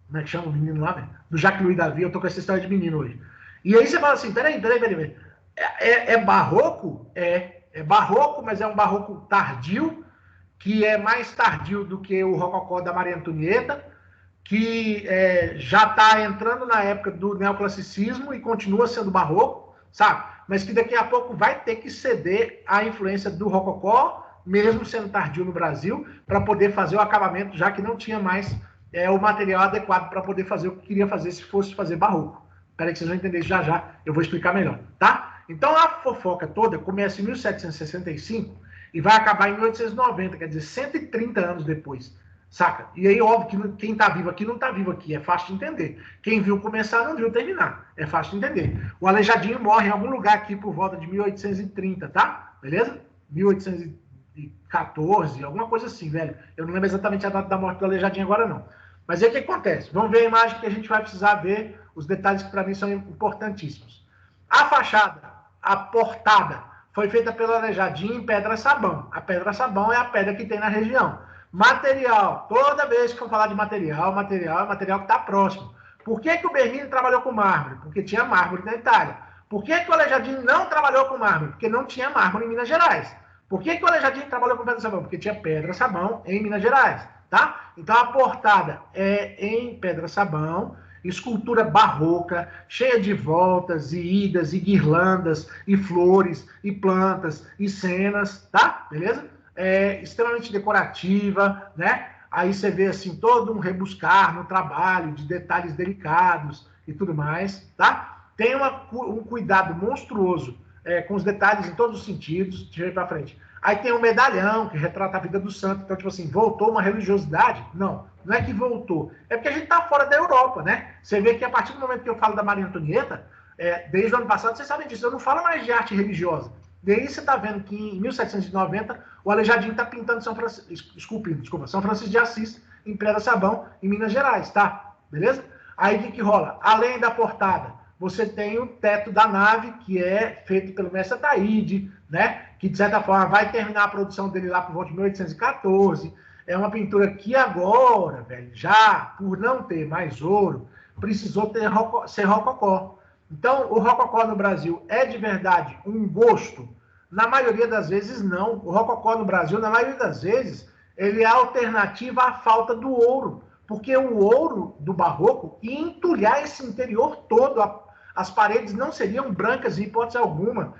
como é que chama o menino lá, velho? Do Jacques Louis David. Eu tô com essa história de menino hoje. E aí você fala assim, peraí. É barroco? É barroco, mas é um barroco tardio, que é mais tardio do que o rococó da Maria Antonieta, que já está entrando na época do neoclassicismo e continua sendo barroco, sabe? Mas que daqui a pouco vai ter que ceder à influência do rococó, mesmo sendo tardio no Brasil, para poder fazer o acabamento, já que não tinha mais o material adequado para poder fazer o que queria fazer se fosse fazer barroco. Espera que vocês vão entender isso já, eu vou explicar melhor, tá? Então a fofoca toda começa em 1765 e vai acabar em 1890, quer dizer, 130 anos depois, saca? E aí, óbvio que quem tá vivo aqui não tá vivo aqui, é fácil de entender. Quem viu começar não viu terminar, é fácil de entender. O Aleijadinho morre em algum lugar aqui por volta de 1830, tá? Beleza? 1814, alguma coisa assim, velho. Eu não lembro exatamente a data da morte do Aleijadinho agora, não. Mas aí o que acontece? Vamos ver a imagem que a gente vai precisar ver, os detalhes que para mim são importantíssimos. A fachada, a portada, foi feita pelo Aleijadinho em pedra-sabão. A pedra-sabão é a pedra que tem na região. Material, toda vez que for falar de material é material que está próximo. Por que o Bernini trabalhou com mármore? Porque tinha mármore na Itália. Por que o Aleijadinho não trabalhou com mármore? Porque não tinha mármore em Minas Gerais. Por que o Aleijadinho trabalhou com pedra-sabão? Porque tinha pedra-sabão em Minas Gerais, tá? Então a portada é em pedra-sabão, escultura barroca, cheia de voltas e idas e guirlandas e flores e plantas e cenas, tá? Beleza? extremamente decorativa, né? Aí você vê assim todo um rebuscar no trabalho de detalhes delicados e tudo mais, tá? Tem um cuidado monstruoso com os detalhes em todos os sentidos, de aí para frente. Aí tem um medalhão que retrata a vida do santo. Então, tipo assim, voltou uma religiosidade? Não, não é que voltou. É porque a gente tá fora da Europa, né? Você vê que a partir do momento que eu falo da Maria Antonieta, desde o ano passado, vocês sabem disso, eu não falo mais de arte religiosa. Daí você está vendo que em 1790 o Aleijadinho está pintando São Francisco de Assis em Pedra Sabão, em Minas Gerais, tá? Beleza? Aí o que rola? Além da portada, você tem o teto da nave, que é feito pelo mestre Ataíde, né? Que de certa forma vai terminar a produção dele lá por volta de 1814. É uma pintura que agora, velho, já por não ter mais ouro, precisou ser rococó. Então, o rococó no Brasil é de verdade um gosto? Na maioria das vezes, não. O rococó no Brasil, na maioria das vezes, ele é alternativa à falta do ouro. Porque o ouro do barroco ia entulhar esse interior todo. As paredes não seriam brancas em hipótese alguma.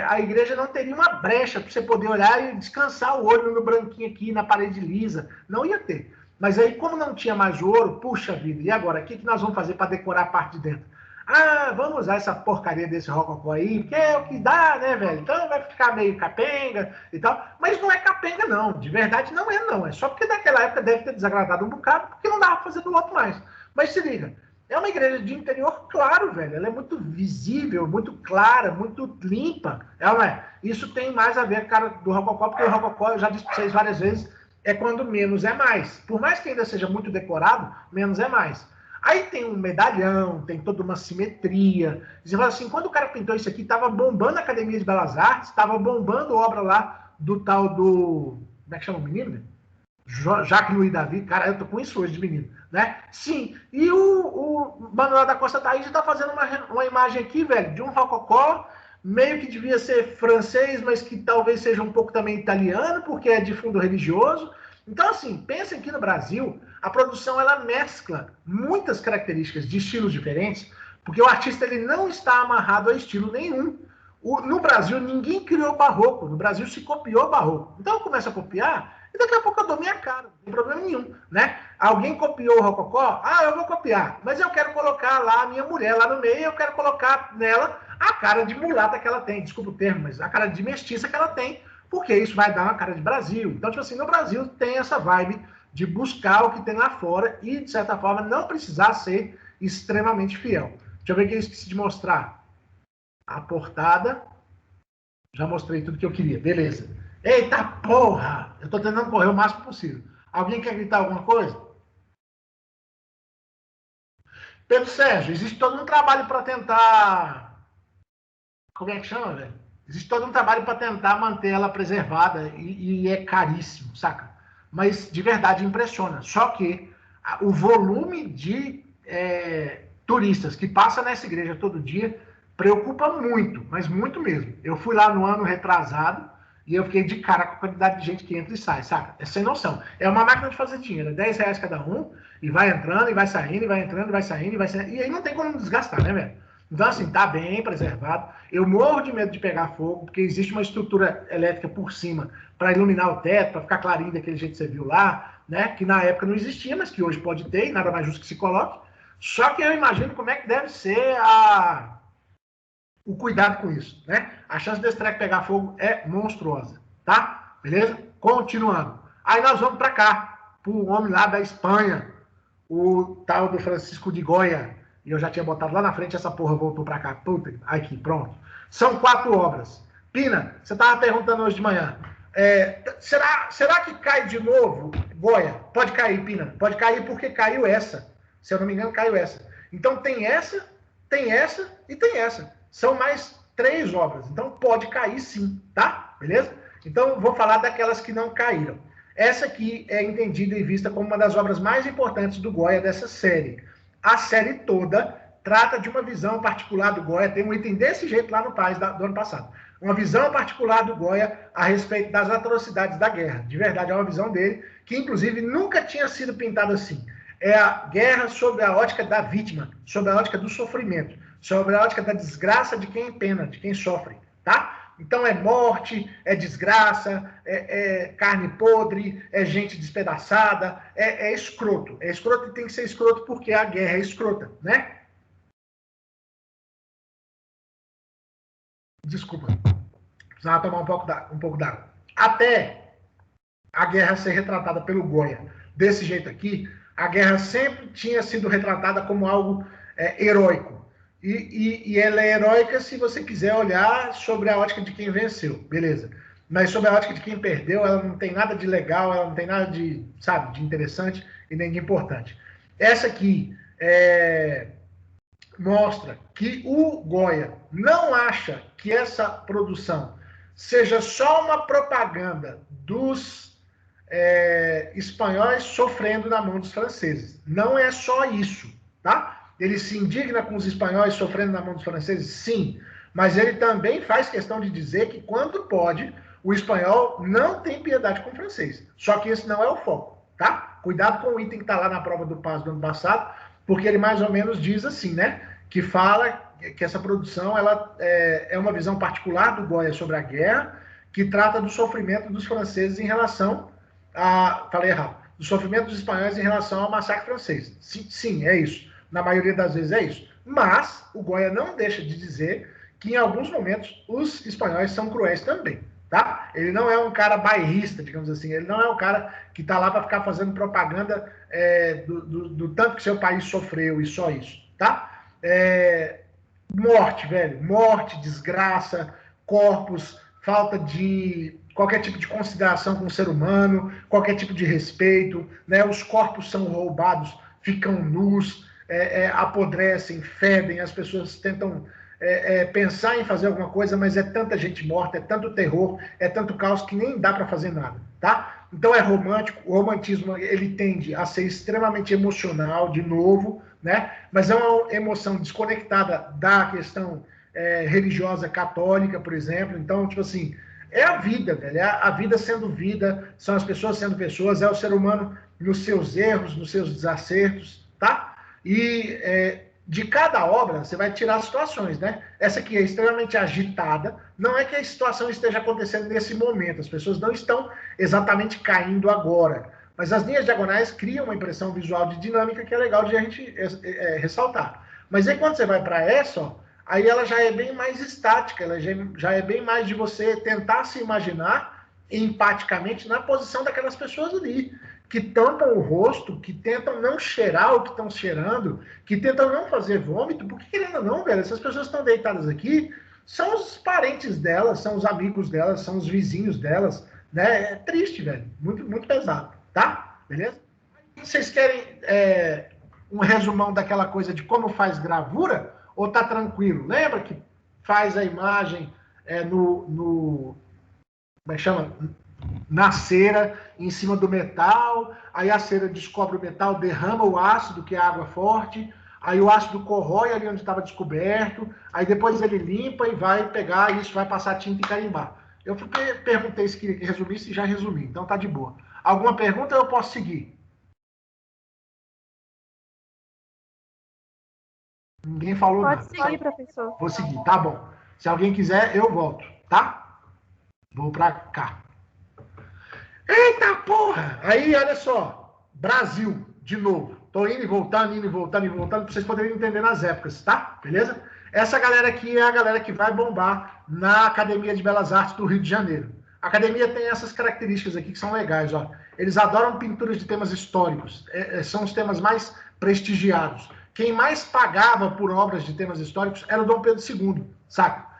A igreja não teria uma brecha para você poder olhar e descansar o olho no branquinho aqui, na parede lisa. Não ia ter. Mas aí, como não tinha mais ouro, puxa vida, e agora? O que nós vamos fazer para decorar a parte de dentro? Vamos usar essa porcaria desse rococó aí, que é o que dá, né, velho? Então vai ficar meio capenga e tal. Mas não é capenga, não. De verdade, não é, não. É só porque naquela época deve ter desagradado um bocado, porque não dava pra fazer do outro mais. Mas se liga, é uma igreja de interior claro, velho. Ela é muito visível, muito clara, muito limpa. Ela não é. Isso tem mais a ver com a cara do rococó, porque o rococó, eu já disse pra vocês várias vezes, é quando menos é mais. Por mais que ainda seja muito decorado, menos é mais. Aí tem um medalhão, tem toda uma simetria. Você fala assim, quando o cara pintou isso aqui, estava bombando a Academia de Belas Artes, estava bombando obra lá do tal do... Como é que chama o menino? Jacques Louis David. Cara, eu tô com isso hoje de menino, né? Sim. E o Manuel da Costa Taíde está fazendo uma imagem aqui, velho, de um rococó, meio que devia ser francês, mas que talvez seja um pouco também italiano, porque é de fundo religioso. Então, assim, pensem que no Brasil, a produção ela mescla muitas características de estilos diferentes, porque o artista ele não está amarrado a estilo nenhum. No Brasil, ninguém criou barroco. No Brasil, se copiou barroco. Então, eu começo a copiar e daqui a pouco eu dou minha cara. Não tem problema nenhum, né? Alguém copiou o rococó? Eu vou copiar. Mas eu quero colocar lá a minha mulher lá no meio, eu quero colocar nela a cara de mulata que ela tem. Desculpa o termo, mas a cara de mestiça que ela tem, porque isso vai dar uma cara de Brasil. Então, tipo assim, no Brasil tem essa vibe de buscar o que tem lá fora e, de certa forma, não precisar ser extremamente fiel. Deixa eu ver o que eu esqueci de mostrar. A portada. Já mostrei tudo que eu queria. Beleza. Eita porra! Eu tô tentando correr o máximo possível. Alguém quer gritar alguma coisa? Pedro Sérgio, existe todo um trabalho para tentar... Como é que chama, velho? Existe todo um trabalho para tentar manter ela preservada e é caríssimo, saca? Mas de verdade impressiona. Só que o volume de turistas que passa nessa igreja todo dia preocupa muito, mas muito mesmo. Eu fui lá no ano retrasado e eu fiquei de cara com a quantidade de gente que entra e sai, saca? É sem noção. É uma máquina de fazer dinheiro, é R$10 cada um, e vai entrando, e vai saindo, e vai entrando, e vai saindo, e vai saindo. E aí não tem como desgastar, né, velho? Então, assim, tá bem preservado. Eu morro de medo de pegar fogo, porque existe uma estrutura elétrica por cima para iluminar o teto, para ficar clarinho daquele jeito que você viu lá, né? Que na época não existia, mas que hoje pode ter, e nada mais justo que se coloque. Só que eu imagino como é que deve ser o cuidado com isso, né? A chance desse treco pegar fogo é monstruosa, tá? Beleza? Continuando. Aí nós vamos para cá, pro homem lá da Espanha, o tal do Francisco de Goya. E eu já tinha botado lá na frente, essa porra voltou para cá. Puta, aqui, pronto. São 4 obras. Pina, você estava perguntando hoje de manhã. Será que cai de novo, Goya? Pode cair, Pina. Pode cair porque caiu essa. Se eu não me engano, caiu essa. Então tem essa e tem essa. São mais 3 obras. Então pode cair sim, tá? Beleza? Então vou falar daquelas que não caíram. Essa aqui é entendida e vista como uma das obras mais importantes do Goya dessa série. A série toda trata de uma visão particular do Goya. Tem um item desse jeito lá no Paz do ano passado. Uma visão particular do Goya a respeito das atrocidades da guerra. De verdade, é uma visão dele que, inclusive, nunca tinha sido pintada assim. É a guerra sob a ótica da vítima, sob a ótica do sofrimento, sob a ótica da desgraça de quem pena, de quem sofre, tá? Então é morte, é desgraça, é carne podre, é gente despedaçada, é escroto. É escroto e tem que ser escroto porque a guerra é escrota, né? Desculpa, precisava tomar um pouco d'água. Até a guerra ser retratada pelo Goya desse jeito aqui, a guerra sempre tinha sido retratada como algo heróico. E ela é heróica se você quiser olhar sobre a ótica de quem venceu, beleza. Mas sobre a ótica de quem perdeu, ela não tem nada de legal, ela não tem nada de, sabe, de interessante e nem de importante. Essa aqui mostra que o Goya não acha que essa produção seja só uma propaganda dos espanhóis sofrendo na mão dos franceses. Não é só isso, tá? Ele se indigna com os espanhóis sofrendo na mão dos franceses? Sim. Mas ele também faz questão de dizer que, quando pode, o espanhol não tem piedade com o francês. Só que esse não é o foco, tá? Cuidado com o item que está lá na prova do PAS do ano passado, porque ele mais ou menos diz assim, né? Que fala que essa produção ela é uma visão particular do Goya sobre a guerra, que trata do sofrimento dos franceses em relação falei errado, do sofrimento dos espanhóis em relação ao massacre francês. Sim, é isso. Na maioria das vezes é isso. Mas o Goya não deixa de dizer que, em alguns momentos, os espanhóis são cruéis também, tá? Ele não é um cara bairrista, digamos assim. Ele não é um cara que está lá para ficar fazendo propaganda do tanto que seu país sofreu e só isso, tá? Morte, velho. Morte, desgraça, corpos, falta de qualquer tipo de consideração com o ser humano, qualquer tipo de respeito, né? Os corpos são roubados, ficam nus, apodrecem, fedem, as pessoas tentam pensar em fazer alguma coisa, mas é tanta gente morta, é tanto terror, é tanto caos que nem dá para fazer nada, tá? Então é romântico, o romantismo ele tende a ser extremamente emocional, de novo, né? Mas é uma emoção desconectada da questão religiosa católica, por exemplo. Então, tipo assim, é a vida, velho. É a vida sendo vida, são as pessoas sendo pessoas, é o ser humano nos seus erros, nos seus desacertos, tá? E de cada obra você vai tirar situações, né? Essa aqui é extremamente agitada. Não é que a situação esteja acontecendo nesse momento, as pessoas não estão exatamente caindo agora. Mas as linhas diagonais criam uma impressão visual de dinâmica que é legal de a gente ressaltar. Mas aí quando você vai para essa, ó, aí ela já é bem mais estática, ela já é bem mais de você tentar se imaginar empaticamente na posição daquelas pessoas ali, que tampam o rosto, que tentam não cheirar o que estão cheirando, que tentam não fazer vômito, porque querendo ou não, velho, essas pessoas estão deitadas aqui, são os parentes delas, são os amigos delas, são os vizinhos delas, né? É triste, velho, muito, muito pesado, tá? Beleza? Vocês querem um resumão daquela coisa de como faz gravura? Ou tá tranquilo? Lembra que faz a imagem como é que chama? Na cera, em cima do metal, aí a cera descobre o metal, derrama o ácido, que é água forte, aí o ácido corrói ali onde estava descoberto, aí depois ele limpa e vai pegar isso, vai passar tinta e carimbar. Eu perguntei se queria que resumisse e já resumi, então tá de boa. Alguma pergunta eu posso seguir? Ninguém falou nada. Pode seguir, professor. Vou seguir, tá bom. Se alguém quiser, eu volto, tá? Vou pra cá. Eita porra! Aí, olha só. Brasil, de novo. Tô indo e voltando, pra vocês poderem entender nas épocas, tá? Beleza? Essa galera aqui é a galera que vai bombar na Academia de Belas Artes do Rio de Janeiro. A academia tem essas características aqui que são legais, ó. Eles adoram pinturas de temas históricos. São os temas mais prestigiados. Quem mais pagava por obras de temas históricos era o Dom Pedro II, saca?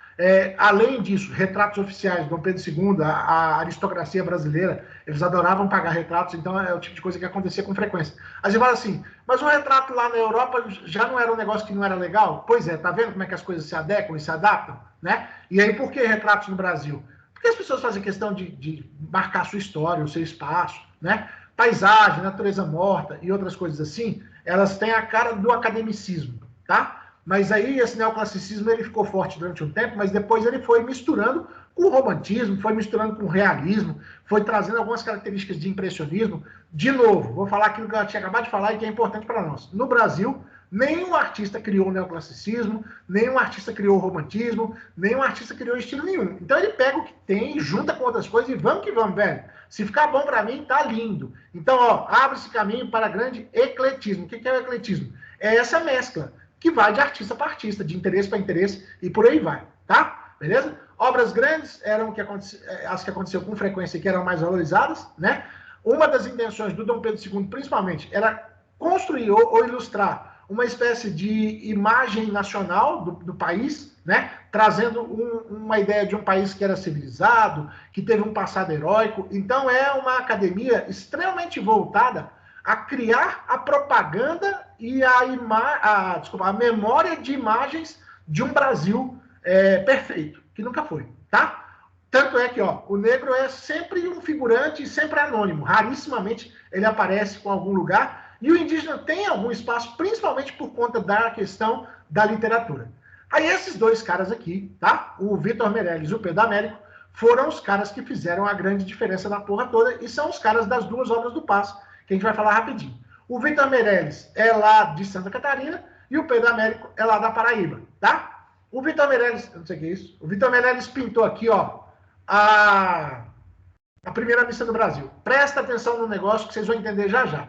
Além disso, retratos oficiais, Dom Pedro II, a aristocracia brasileira, eles adoravam pagar retratos, então é o tipo de coisa que acontecia com frequência. Aí você fala assim, mas o retrato lá na Europa já não era um negócio que não era legal? Pois é, tá vendo como é que as coisas se adequam e se adaptam, né? E aí, por que retratos no Brasil? Porque as pessoas fazem questão de marcar a sua história, o seu espaço, né? Paisagem, natureza morta e outras coisas assim, elas têm a cara do academicismo, tá? Mas aí esse neoclassicismo ele ficou forte durante um tempo, mas depois ele foi misturando com o romantismo, foi misturando com o realismo, foi trazendo algumas características de impressionismo. De novo, vou falar aquilo que eu tinha acabado de falar e que é importante para nós. No Brasil, nenhum artista criou o neoclassicismo, nenhum artista criou o romantismo, nenhum artista criou estilo nenhum. Então ele pega o que tem, junta com outras coisas e vamos que vamos, velho. Se ficar bom para mim, tá lindo. Então, ó, abre esse caminho para grande ecletismo. O que é o ecletismo? É essa mescla que vai de artista para artista, de interesse para interesse e por aí vai, tá? Beleza? Obras grandes eram as que aconteceram com frequência e que eram mais valorizadas, né? Uma das intenções do Dom Pedro II, principalmente, era construir ou ilustrar uma espécie de imagem nacional do país, né? Trazendo uma ideia de um país que era civilizado, que teve um passado heróico. Então, é uma academia extremamente voltada a criar a propaganda e a memória de imagens de um Brasil perfeito, que nunca foi, tá? Tanto é que, ó, o negro é sempre um figurante, sempre anônimo. Rarissimamente ele aparece com algum lugar. E o indígena tem algum espaço, principalmente por conta da questão da literatura. Aí esses dois caras aqui, tá? O Vitor Meirelles e o Pedro Américo, foram os caras que fizeram a grande diferença na porra toda e são os caras das duas obras do Passo, que a gente vai falar rapidinho. O Vitor Meirelles é lá de Santa Catarina e o Pedro Américo é lá da Paraíba, tá? O Vitor Meirelles, não sei o que é isso, o Vitor Meirelles pintou aqui, ó, a primeira missa do Brasil. Presta atenção no negócio que vocês vão entender já já.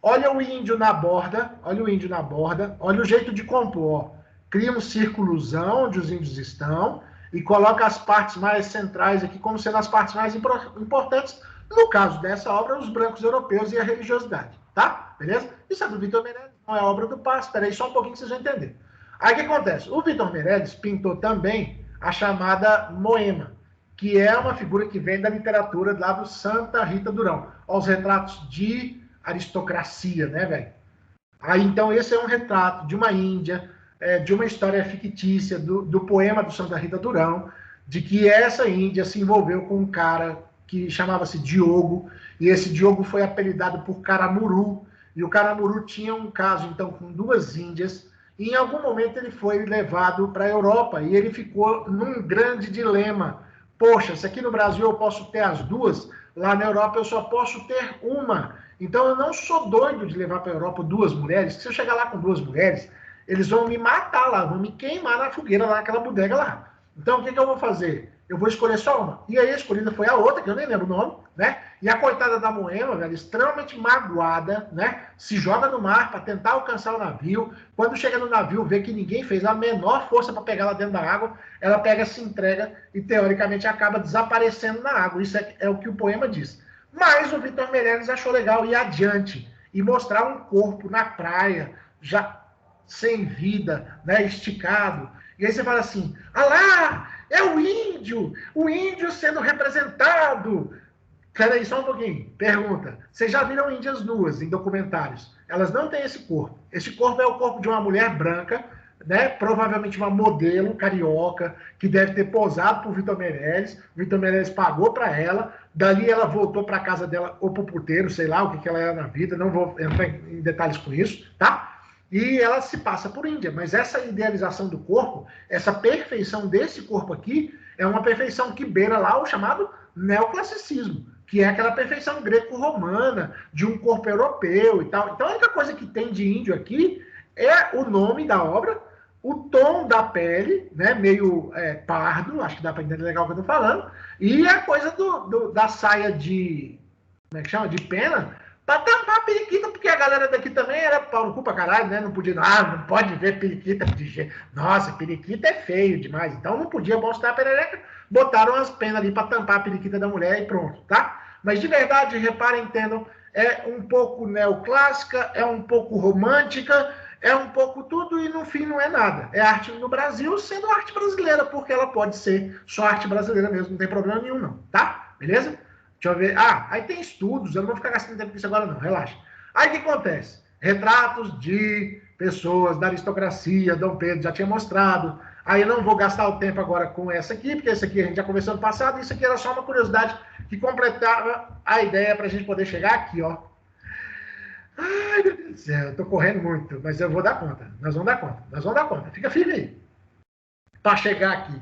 Olha o índio na borda, olha o índio na borda, olha o jeito de compor, ó. Cria um círculozão onde os índios estão e coloca as partes mais centrais aqui como sendo as partes mais importantes. No caso dessa obra, os brancos europeus e a religiosidade, tá? Beleza? Isso é do Vitor Meirelles, não é obra do Passo. Espera aí só um pouquinho que vocês vão entender. Aí o que acontece? O Vitor Meirelles pintou também a chamada Moema, que é uma figura que vem da literatura lá do Santa Rita Durão. Olha os retratos de aristocracia, né, velho? Aí, então, esse é um retrato de uma Índia, de uma história fictícia, do poema do Santa Rita Durão, de que essa Índia se envolveu com um cara que chamava-se Diogo, e esse Diogo foi apelidado por Caramuru, e o Caramuru tinha um caso, então, com duas índias, e em algum momento ele foi levado para a Europa, e ele ficou num grande dilema. Poxa, se aqui no Brasil eu posso ter as duas, lá na Europa eu só posso ter uma. Então eu não sou doido de levar para a Europa duas mulheres, que se eu chegar lá com duas mulheres, eles vão me matar lá, vão me queimar na fogueira lá naquela bodega lá. Então o que eu vou fazer? Eu vou escolher só uma. E aí a escolhida foi a outra, que eu nem lembro o nome, né? E a coitada da Moema, velho, extremamente magoada, né? Se joga no mar para tentar alcançar o navio. Quando chega no navio, vê que ninguém fez a menor força para pegar ela dentro da água, ela pega, se entrega e, teoricamente, acaba desaparecendo na água. Isso é o que o poema diz. Mas o Vitor Meirelles achou legal ir adiante e mostrar um corpo na praia, já sem vida, né? Esticado. E aí você fala assim, ah lá, é o índio sendo representado. Peraí, só um pouquinho. Pergunta. Vocês já viram índias nuas em documentários? Elas não têm esse corpo. Esse corpo é o corpo de uma mulher branca, né? Provavelmente uma modelo carioca, que deve ter posado por Vitor Meirelles. Vitor Meirelles pagou para ela. Dali ela voltou para casa dela, ou para o puteiro, sei lá o que ela era na vida. Não vou entrar em detalhes com isso, tá? E ela se passa por índia. Mas essa idealização do corpo, essa perfeição desse corpo aqui, é uma perfeição que beira lá o chamado neoclassicismo, que é aquela perfeição greco-romana, de um corpo europeu e tal. Então a única coisa que tem de índio aqui é o nome da obra, o tom da pele, né, meio pardo, acho que dá para entender legal o que eu estou falando, e a coisa da saia de, como é que chama, de pena, para tampar a periquita, porque a galera daqui também era pau no cu pra caralho, né? Não podia, não pode ver periquita de jeito. Nossa, periquita é feio demais, então não podia mostrar a perereca. Botaram as penas ali para tampar a periquita da mulher e pronto, tá? Mas de verdade, reparem, entendam, é um pouco neoclássica, é um pouco romântica, é um pouco tudo e no fim não é nada. É arte no Brasil sendo arte brasileira, porque ela pode ser só arte brasileira mesmo, não tem problema nenhum não, tá? Beleza? Deixa eu ver. Ah, aí tem estudos, eu não vou ficar gastando tempo com isso agora não, relaxa. Aí o que acontece? Retratos de pessoas da aristocracia, Dom Pedro já tinha mostrado. Aí eu não vou gastar o tempo agora com essa aqui, porque essa aqui a gente já conversou no passado, e isso aqui era só uma curiosidade que completava a ideia para a gente poder chegar aqui, ó. Ai, meu Deus do céu, eu tô correndo muito, mas eu vou dar conta. Nós vamos dar conta, nós vamos dar conta. Fica firme aí. Para chegar aqui.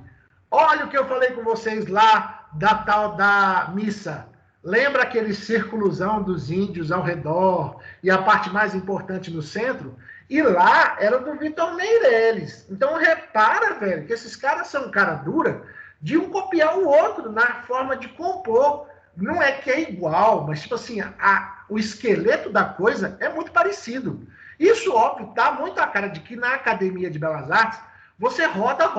Olha o que eu falei com vocês lá da tal da missa. Lembra aquele círculozão dos índios ao redor e a parte mais importante no centro? E lá era do Vitor Meirelles. Então repara, velho, que esses caras são cara dura de um copiar o outro na forma de compor. Não é que é igual, mas tipo assim, o esqueleto da coisa é muito parecido. Isso, óbvio, dá muito a cara de que na Academia de Belas Artes você roda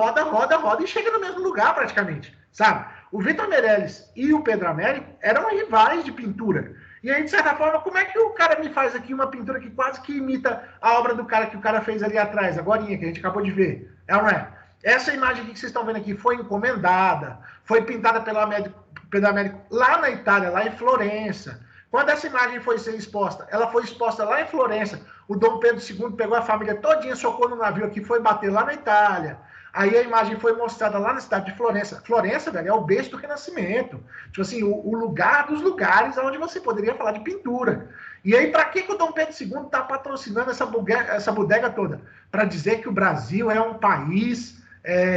e chega no mesmo lugar praticamente, sabe? O Vitor Meirelles e o Pedro Américo eram rivais de pintura. E aí, de certa forma, como é que o cara me faz aqui uma pintura que quase que imita a obra do cara que o cara fez ali atrás, agorinha, que a gente acabou de ver? É ou não é? Essa imagem aqui que vocês estão vendo aqui foi encomendada, foi pintada pelo Pedro Américo lá na Itália, lá em Florença. Quando essa imagem foi ser exposta, ela foi exposta lá em Florença. O Dom Pedro II pegou a família todinha, socou no navio aqui, foi bater lá na Itália. Aí a imagem foi mostrada lá na cidade de Florença. Florença, velho, é o berço do Renascimento. Tipo assim, o lugar dos lugares onde você poderia falar de pintura. E aí, para que o Dom Pedro II está patrocinando essa bodega toda? Para dizer que o Brasil é um país,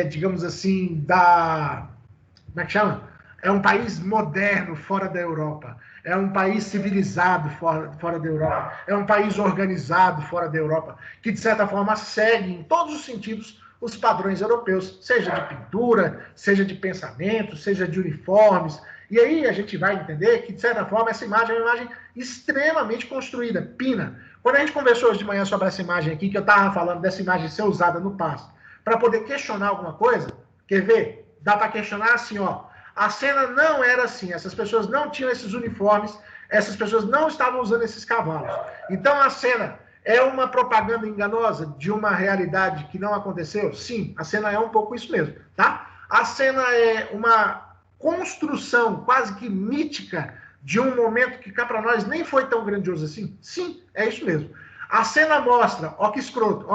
digamos assim, como é que chama? É um país moderno fora da Europa. É um país civilizado fora da Europa. É um país organizado fora da Europa, que, de certa forma, segue em todos os sentidos os padrões europeus, seja de pintura, seja de pensamento, seja de uniformes. E aí a gente vai entender que, de certa forma, essa imagem é uma imagem extremamente construída. Pina, quando a gente conversou hoje de manhã sobre essa imagem aqui, que eu estava falando dessa imagem ser usada no pasto, para poder questionar alguma coisa, quer ver? Dá para questionar assim, ó. A cena não era assim, essas pessoas não tinham esses uniformes, essas pessoas não estavam usando esses cavalos. Então a cena é uma propaganda enganosa de uma realidade que não aconteceu? Sim, a cena é um pouco isso mesmo, tá? A cena é uma construção quase que mítica de um momento que cá para nós nem foi tão grandioso assim? Sim, é isso mesmo. A cena mostra, ó que escroto,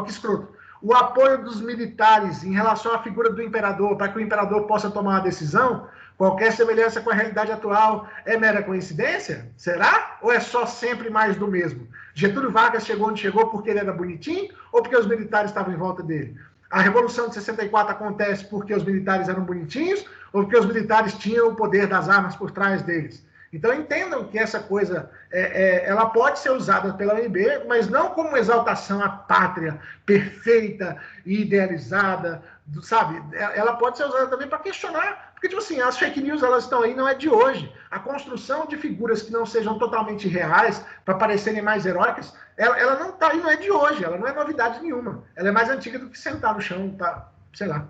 o apoio dos militares em relação à figura do imperador, para que o imperador possa tomar uma decisão. Qualquer semelhança com a realidade atual é mera coincidência? Será? Ou é só sempre mais do mesmo? Getúlio Vargas chegou onde chegou porque ele era bonitinho ou porque os militares estavam em volta dele? A Revolução de 64 acontece porque os militares eram bonitinhos ou porque os militares tinham o poder das armas por trás deles? Então entendam que essa coisa ela pode ser usada pela OMB, mas não como exaltação à pátria perfeita e idealizada, sabe? Ela pode ser usada também para questionar, porque tipo assim, as fake news elas estão aí, não é de hoje. A construção de figuras que não sejam totalmente reais para parecerem mais heróicas, ela não está aí, não é de hoje, ela não é novidade nenhuma. Ela é mais antiga do que sentar no chão para, sei lá,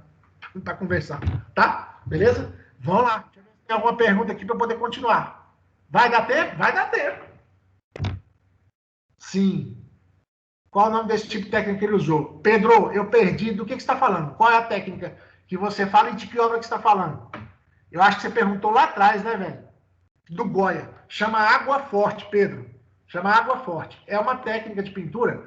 para conversar, tá? Beleza? Vamos lá. Deixa eu ver se tem alguma pergunta aqui para poder continuar. Vai dar tempo? Vai dar tempo. Sim. Qual o nome desse tipo de técnica que ele usou? Pedro, eu perdi. Do que você está falando? Qual é a técnica que você fala e de que obra que você está falando? Eu acho que você perguntou lá atrás, né, velho? Do Goya. Chama água forte, Pedro. Chama água forte. É uma técnica de pintura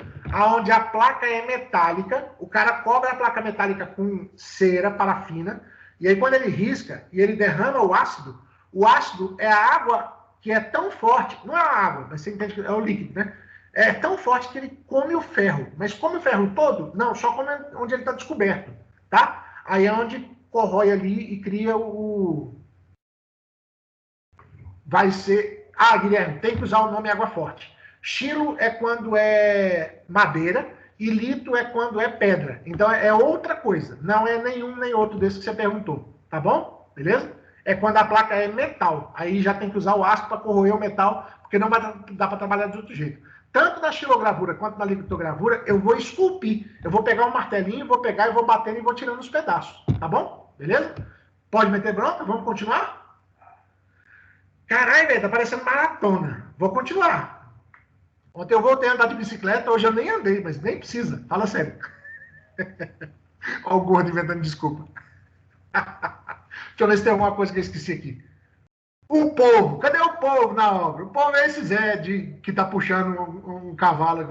onde a placa é metálica, o cara cobre a placa metálica com cera, parafina, e aí quando ele risca e ele derrama o ácido é a água que é tão forte, não é a água, mas você entende que é o líquido, né? É tão forte que ele come o ferro. Mas come o ferro todo? Não, só come onde ele está descoberto, tá? Aí é onde corrói ali e cria o... Vai ser... Ah, Guilherme, tem que usar o nome água forte. Xilo é quando é madeira e lito é quando é pedra. Então é outra coisa. Não é nenhum nem outro desses que você perguntou. Tá bom? Beleza? É quando a placa é metal. Aí já tem que usar o ácido para corroer o metal, porque não vai dar para trabalhar de outro jeito. Tanto na xilogravura quanto na litogravura, eu vou esculpir. Eu vou pegar um martelinho, vou pegar e vou batendo e vou tirando os pedaços. Tá bom? Beleza? Pode meter bronca? Vamos continuar? Caralho, velho, tá parecendo maratona. Vou continuar. Ontem eu voltei a andar de bicicleta, hoje eu nem andei, mas nem precisa. Fala sério. Olha o gordo inventando desculpa. Deixa eu ver se tem alguma coisa que eu esqueci aqui. O povo, cadê o povo na obra? O povo é esse Zé que tá puxando um cavalo,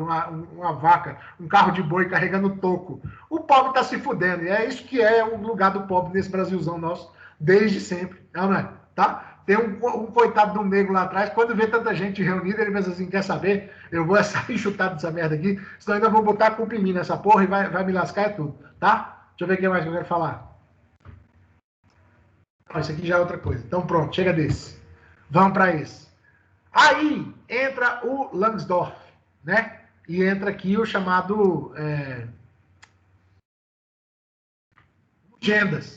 uma vaca, um carro de boi carregando toco. O povo tá se fudendo, e é isso que é o lugar do povo nesse Brasilzão nosso, desde sempre, não é? Tá? Tem um coitado de um negro lá atrás, quando vê tanta gente reunida, ele pensa assim, quer saber? Eu vou sair chutado dessa merda aqui, senão ainda vou botar a culpa em mim nessa porra e vai me lascar e tudo, tá? Deixa eu ver o que mais que eu quero falar. Isso aqui já é outra coisa. Então pronto, chega desse. Vamos para esse. Aí entra o Langsdorff, né? E entra aqui o chamado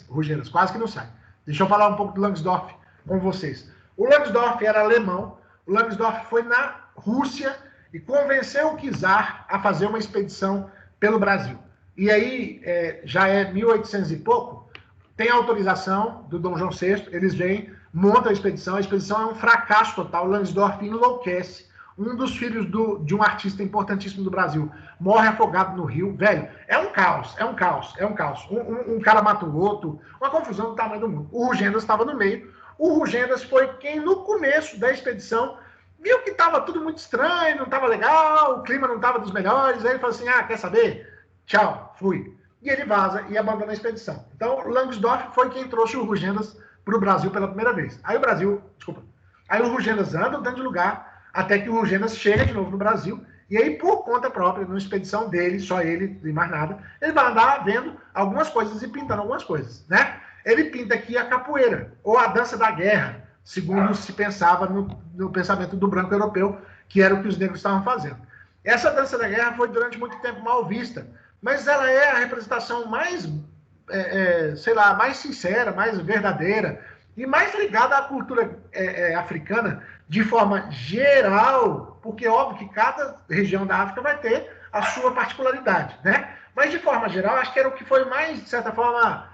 Rugendas, quase que não sai. Deixa eu falar um pouco do Langsdorff com vocês. O Langsdorff era alemão, o Langsdorff foi na Rússia e convenceu o czar a fazer uma expedição pelo Brasil. E aí, já é 1800 e pouco, tem autorização do Dom João VI, eles vêm, montam a expedição é um fracasso total, o Langsdorff enlouquece, um dos filhos de um artista importantíssimo do Brasil morre afogado no rio, velho, é um caos. Um cara mata o outro, uma confusão do tamanho do mundo. O Rugendas estava no meio, o Rugendas foi quem, no começo da expedição, viu que estava tudo muito estranho, não estava legal, o clima não estava dos melhores, aí ele falou assim, quer saber? Tchau, fui. E ele vaza e abandona a expedição. Então, o Langsdorff foi quem trouxe o Rugendas para o Brasil pela primeira vez. Aí o Rugendas anda dando de lugar, até que o Rugendas chega de novo no Brasil, e aí, por conta própria, numa expedição dele, só ele e mais nada, ele vai andar vendo algumas coisas e pintando algumas coisas, né? Ele pinta aqui a capoeira, ou a dança da guerra, segundo se pensava no pensamento do branco europeu, que era o que os negros estavam fazendo. Essa dança da guerra foi durante muito tempo mal vista, mas ela é a representação mais, mais sincera, mais verdadeira, e mais ligada à cultura africana de forma geral, porque é óbvio que cada região da África vai ter a sua particularidade, né? Mas de forma geral, acho que era o que foi mais, de certa forma,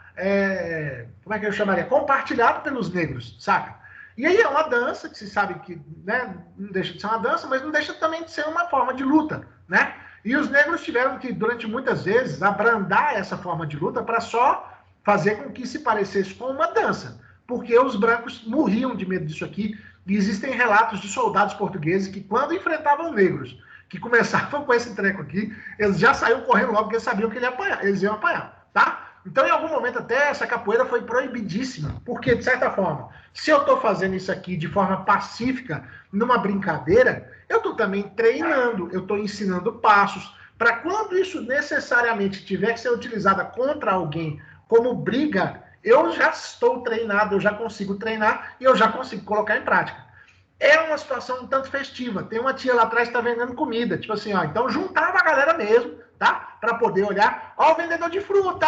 como é que eu chamaria? Compartilhado pelos negros, saca? E aí é uma dança, que se sabe que, né, não deixa de ser uma dança, mas não deixa também de ser uma forma de luta, né? E os negros tiveram que, durante muitas vezes, abrandar essa forma de luta para só fazer com que se parecesse com uma dança, porque os brancos morriam de medo disso aqui. E existem relatos de soldados portugueses que, quando enfrentavam negros, que começavam com esse treco aqui, eles já saíam correndo logo, porque eles sabiam que eles iam apanhar, tá? Então, em algum momento, até essa capoeira foi proibidíssima, porque, de certa forma, se eu estou fazendo isso aqui de forma pacífica, numa brincadeira, eu estou também treinando, eu estou ensinando passos, para quando isso necessariamente tiver que ser utilizada contra alguém como briga, eu já estou treinado, eu já consigo treinar e eu já consigo colocar em prática. É uma situação um tanto festiva. Tem uma tia lá atrás que está vendendo comida. Tipo assim, então juntava a galera mesmo, tá? Para poder olhar. Ó, o vendedor de fruta!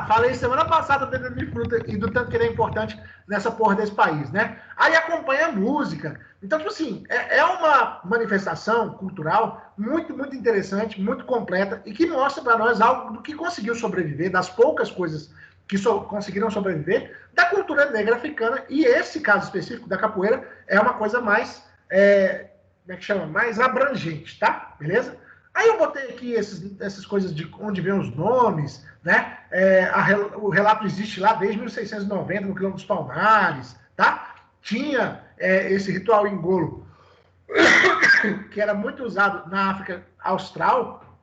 Falei semana passada do vendedor de fruta e do tanto que ele é importante nessa porra desse país, né? Aí acompanha a música. Então, tipo assim, é uma manifestação cultural muito, muito interessante, muito completa e que mostra para nós algo do que conseguiu sobreviver, das poucas coisas que conseguiram sobreviver da cultura negra africana, e esse caso específico da capoeira é uma coisa mais, como é que chama? Mais abrangente, tá? Beleza? Aí eu botei aqui essas coisas de onde vem os nomes, né? O relato existe lá desde 1690, no Quilombo dos Palmares, tá? Tinha esse ritual engolo, que era muito usado na África Austral,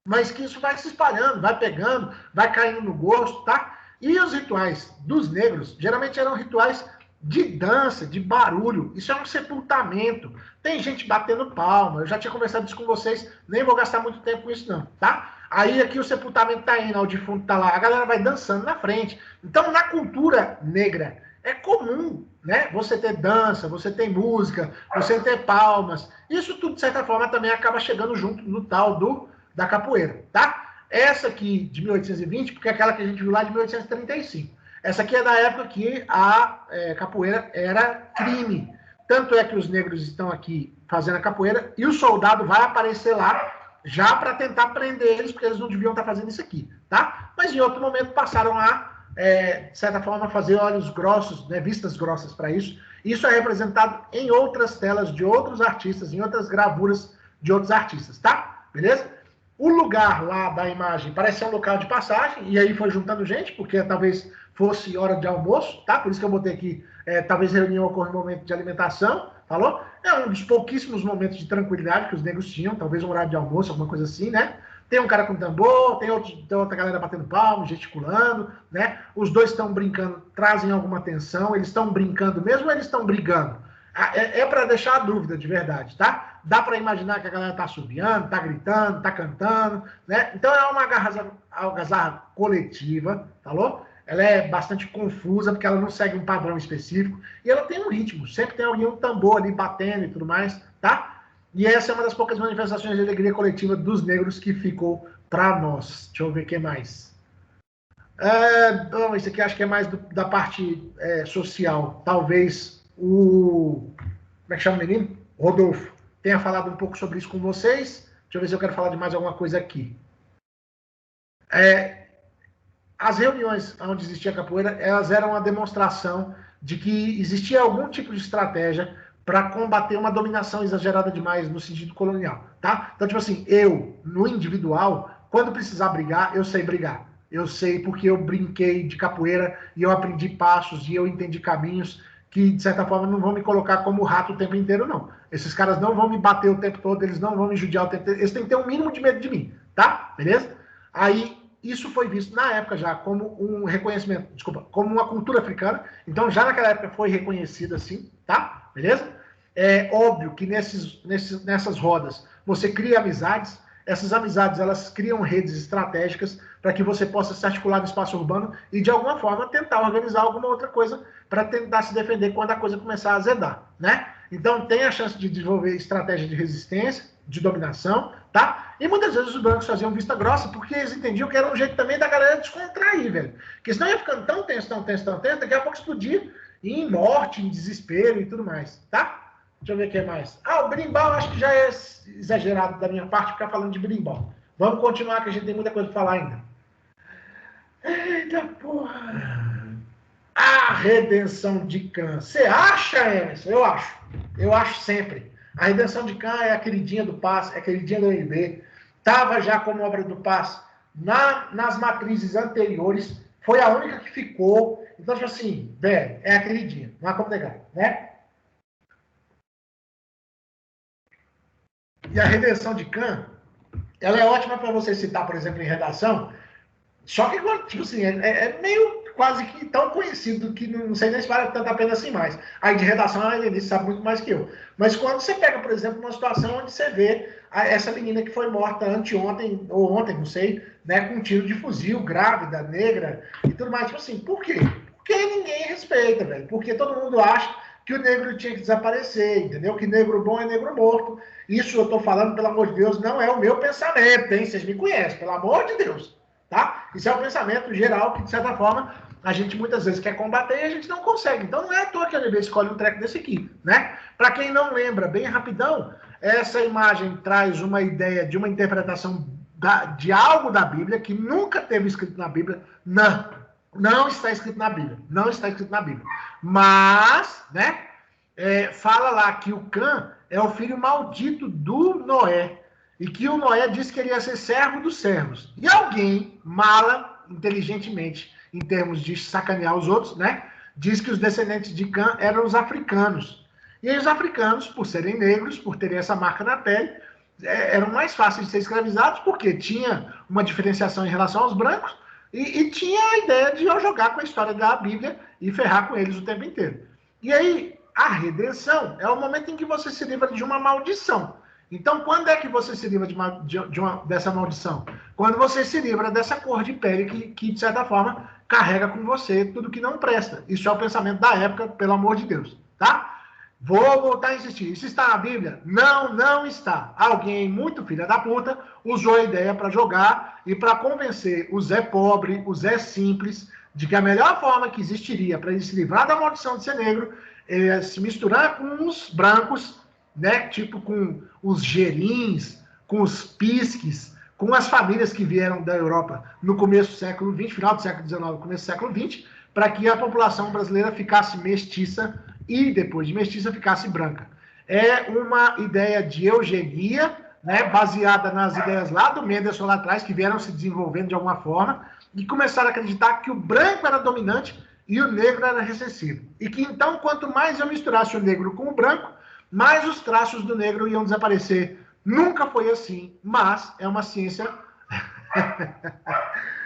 mas que isso vai se espalhando, vai pegando, vai caindo no gosto, tá? E os rituais dos negros, geralmente eram rituais de dança, de barulho. Isso é um sepultamento. Tem gente batendo palma. Eu já tinha conversado isso com vocês. Nem vou gastar muito tempo com isso, não, tá? Aí aqui o sepultamento tá indo, o defunto tá lá. A galera vai dançando na frente. Então, na cultura negra, é comum, né? Você ter dança, você ter música, você ter palmas. Isso tudo, de certa forma, também acaba chegando junto no tal da capoeira, tá? Essa aqui de 1820, porque é aquela que a gente viu lá de 1835. Essa aqui é da época que a capoeira era crime. Tanto é que os negros estão aqui fazendo a capoeira e o soldado vai aparecer lá já para tentar prender eles, porque eles não deviam estar fazendo isso aqui, tá? Mas em outro momento passaram a, de certa forma, fazer olhos grossos, né, vistas grossas para isso. Isso é representado em outras telas de outros artistas, em outras gravuras de outros artistas, tá? Beleza? O lugar lá da imagem parece ser um local de passagem, e aí foi juntando gente, porque talvez fosse hora de almoço, tá? Por isso que eu botei aqui, talvez reunião ocorra no momento de alimentação, falou? É um dos pouquíssimos momentos de tranquilidade que os negros tinham, talvez um horário de almoço, alguma coisa assim, né? Tem um cara com tambor, tem outra galera batendo palmo, gesticulando, né? Os dois estão brincando, trazem alguma tensão, eles estão brincando mesmo ou eles estão brigando? É para deixar a dúvida de verdade, tá? Dá para imaginar que a galera tá assobiando, tá gritando, tá cantando, né? Então é uma algazarra coletiva, falou? Ela é bastante confusa, porque ela não segue um padrão específico, e ela tem um ritmo, sempre tem alguém, um tambor ali batendo e tudo mais, tá? E essa é uma das poucas manifestações de alegria coletiva dos negros que ficou para nós. Deixa eu ver o que mais. Bom, isso aqui acho que é mais da parte social. Talvez o... Como é que chama o menino? Rodolfo. Tenha falado um pouco sobre isso com vocês. Deixa eu ver se eu quero falar de mais alguma coisa aqui. As reuniões onde existia capoeira, elas eram uma demonstração de que existia algum tipo de estratégia para combater uma dominação exagerada demais no sentido colonial, tá? Então, tipo assim, eu, no individual, quando precisar brigar, eu sei brigar. Eu sei porque eu brinquei de capoeira e eu aprendi passos e eu entendi caminhos que, de certa forma, não vão me colocar como rato o tempo inteiro, não. Esses caras não vão me bater o tempo todo, eles não vão me judiar o tempo inteiro, eles têm que ter um mínimo de medo de mim, tá? Beleza? Aí, isso foi visto na época já como um reconhecimento, como uma cultura africana. Então, já naquela época foi reconhecido assim, tá? Beleza? É óbvio que nessas rodas você cria amizades. Essas amizades, elas criam redes estratégicas para que você possa se articular no espaço urbano e, de alguma forma, tentar organizar alguma outra coisa para tentar se defender quando a coisa começar a azedar, né? Então, tem a chance de desenvolver estratégia de resistência, de dominação, tá? E muitas vezes os brancos faziam vista grossa porque eles entendiam que era um jeito também da galera descontrair, velho. Porque senão ia ficando tão tenso, daqui a pouco explodir em morte, em desespero e tudo mais, tá? Deixa eu ver o que mais. O berimbau acho que já é exagerado da minha parte ficar falando de berimbau. Vamos continuar que a gente tem muita coisa para falar ainda. Eita porra! A redenção de Cã. Você acha, Emerson? Eu acho. Eu acho sempre. A redenção de Cã é a queridinha do Paz, é a queridinha do UNB. Estava já como obra do Paz nas matrizes anteriores. Foi a única que ficou. Então, assim, velho, é a queridinha. Não há como negar, né? E a redenção de Cã, ela é ótima para você citar, por exemplo, em redação. Só que, tipo assim, é meio quase que tão conhecido que não sei nem se vale tanto a pena assim mais. Aí de redação, a Denise sabe muito mais que eu. Mas quando você pega, por exemplo, uma situação onde você vê essa menina que foi morta anteontem, ou ontem, não sei, né, com um tiro de fuzil, grávida, negra e tudo mais. Tipo assim, por quê? Porque ninguém respeita, velho. Porque todo mundo acha que o negro tinha que desaparecer, entendeu? Que negro bom é negro morto. Isso eu tô falando, pelo amor de Deus, não é o meu pensamento, hein? Vocês me conhecem, pelo amor de Deus. Tá? Isso é um pensamento geral que, de certa forma, a gente muitas vezes quer combater e a gente não consegue. Então, não é à toa que a LB escolhe um treco desse aqui, né? Para quem não lembra, bem rapidão, essa imagem traz uma ideia de uma interpretação de algo da Bíblia que nunca teve escrito na Bíblia. Não está escrito na Bíblia. Não está escrito na Bíblia. Mas, né? Fala lá que o Cã é o filho maldito do Noé. E que o Noé disse que ele ia ser servo dos servos. E alguém, mala, inteligentemente, em termos de sacanear os outros, né? Diz que os descendentes de Cã eram os africanos. E aí os africanos, por serem negros, por terem essa marca na pele, eram mais fáceis de ser escravizados, porque tinha uma diferenciação em relação aos brancos, e tinha a ideia de eu jogar com a história da Bíblia e ferrar com eles o tempo inteiro. E aí, a redenção é o momento em que você se livra de uma maldição. Então, quando é que você se livra dessa maldição? Quando você se livra dessa cor de pele que, de certa forma, carrega com você tudo que não presta. Isso é o pensamento da época, pelo amor de Deus, tá? Vou voltar a insistir. Isso está na Bíblia? Não, não está. Alguém muito filha da puta usou a ideia para jogar e para convencer o Zé pobre, o Zé simples, de que a melhor forma que existiria para ele se livrar da maldição de ser negro é se misturar com os brancos, né? Tipo com os gerins, com os pisques, com as famílias que vieram da Europa no começo do século XX, final do século XIX, começo do século XX, para que a população brasileira ficasse mestiça e, depois de mestiça, ficasse branca. É uma ideia de eugenia, né, baseada nas ideias lá do Mendelsohn lá atrás, que vieram se desenvolvendo de alguma forma, e começaram a acreditar que o branco era dominante e o negro era recessivo. E que, então, quanto mais eu misturasse o negro com o branco, mais os traços do negro iam desaparecer. Nunca foi assim, mas é uma ciência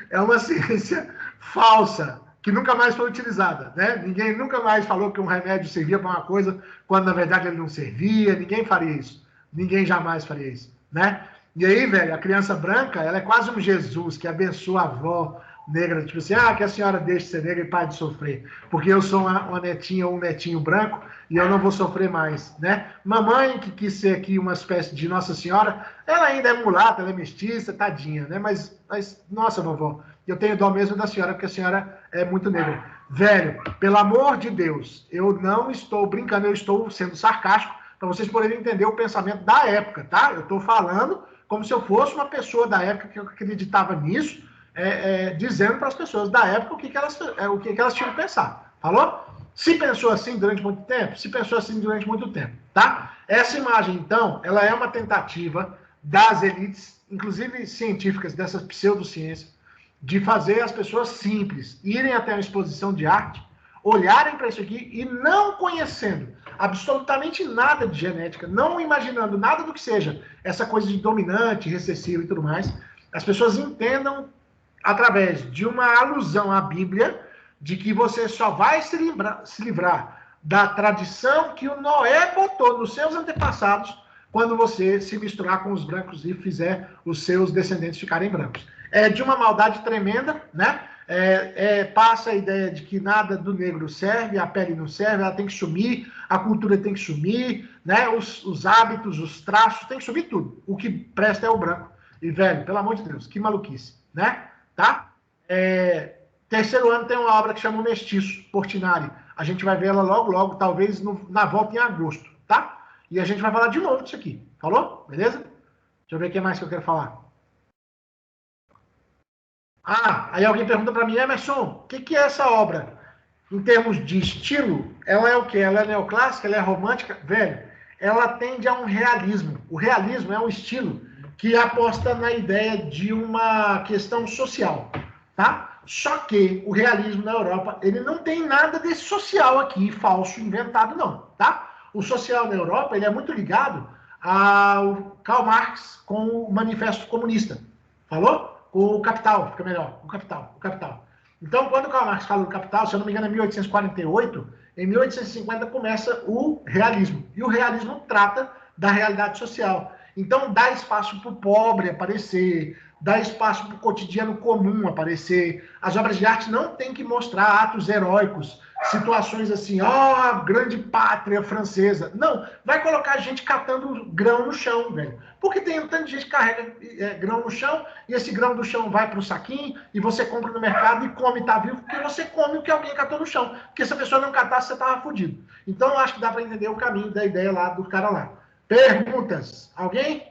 É uma ciência falsa, que nunca mais foi utilizada, né? Ninguém nunca mais falou que um remédio servia para uma coisa, quando na verdade ele não servia, ninguém faria isso. Ninguém jamais faria isso, né? E aí, velho, a criança branca, ela é quase um Jesus que abençoa a avó negra, tipo assim, que a senhora deixe de ser negra e pare de sofrer, porque eu sou uma netinha ou um netinho branco e eu não vou sofrer mais, né? Mamãe, que quis ser aqui uma espécie de Nossa Senhora, ela ainda é mulata, ela é mestiça, tadinha, né? Mas nossa, vovó, eu tenho dó mesmo da senhora, porque a senhora é muito negra. Velho, pelo amor de Deus, eu não estou brincando, eu estou sendo sarcástico, para vocês poderem entender o pensamento da época, tá? Eu estou falando como se eu fosse uma pessoa da época que eu acreditava nisso, dizendo para as pessoas da época o que elas tinham que pensar. Falou? Se pensou assim durante muito tempo? Se pensou assim durante muito tempo, tá? Essa imagem, então, ela é uma tentativa das elites, inclusive científicas, dessas pseudociências, de fazer as pessoas simples irem até uma exposição de arte, olharem para isso aqui e não conhecendo absolutamente nada de genética, não imaginando nada do que seja essa coisa de dominante, recessivo e tudo mais, as pessoas entendam através de uma alusão à Bíblia de que você só vai se livrar da tradição que o Noé botou nos seus antepassados quando você se misturar com os brancos e fizer os seus descendentes ficarem brancos. É de uma maldade tremenda, né? Passa a ideia de que nada do negro serve, a pele não serve, ela tem que sumir, a cultura tem que sumir, né? Os hábitos, os traços, tem que sumir tudo. O que presta é o branco. E, velho, pelo amor de Deus, que maluquice, né? Tá? Terceiro ano tem uma obra que chama O Mestiço, Portinari. A gente vai ver ela logo, logo, talvez na volta em agosto, tá? E a gente vai falar de novo disso aqui. Falou? Beleza? Deixa eu ver o que mais que eu quero falar. Aí alguém pergunta para mim, Emerson, o que é essa obra? Em termos de estilo, ela é o quê? Ela é neoclássica? Ela é romântica? Velho, ela tende a um realismo. O realismo é um estilo que aposta na ideia de uma questão social, tá? Só que o realismo na Europa, ele não tem nada desse social aqui, falso, inventado, não, tá? O social na Europa, ele é muito ligado ao Karl Marx com o Manifesto Comunista. Falou? O Capital, fica melhor. O Capital. Então, quando o Karl Marx fala do Capital, se eu não me engano, é 1848, em 1850 começa o realismo. E o realismo trata da realidade social. Então, dá espaço para o pobre aparecer, dá espaço para o cotidiano comum aparecer. As obras de arte não têm que mostrar atos heróicos, situações assim, a grande pátria francesa. Não, vai colocar gente catando grão no chão, velho. Porque tem um tanto de gente que carrega grão no chão, e esse grão do chão vai para o saquinho, e você compra no mercado e come, tá vivo, porque você come o que alguém catou no chão. Porque se a pessoa não catasse, você tava fudido. Então, eu acho que dá para entender o caminho da ideia lá do cara lá. Perguntas? Alguém?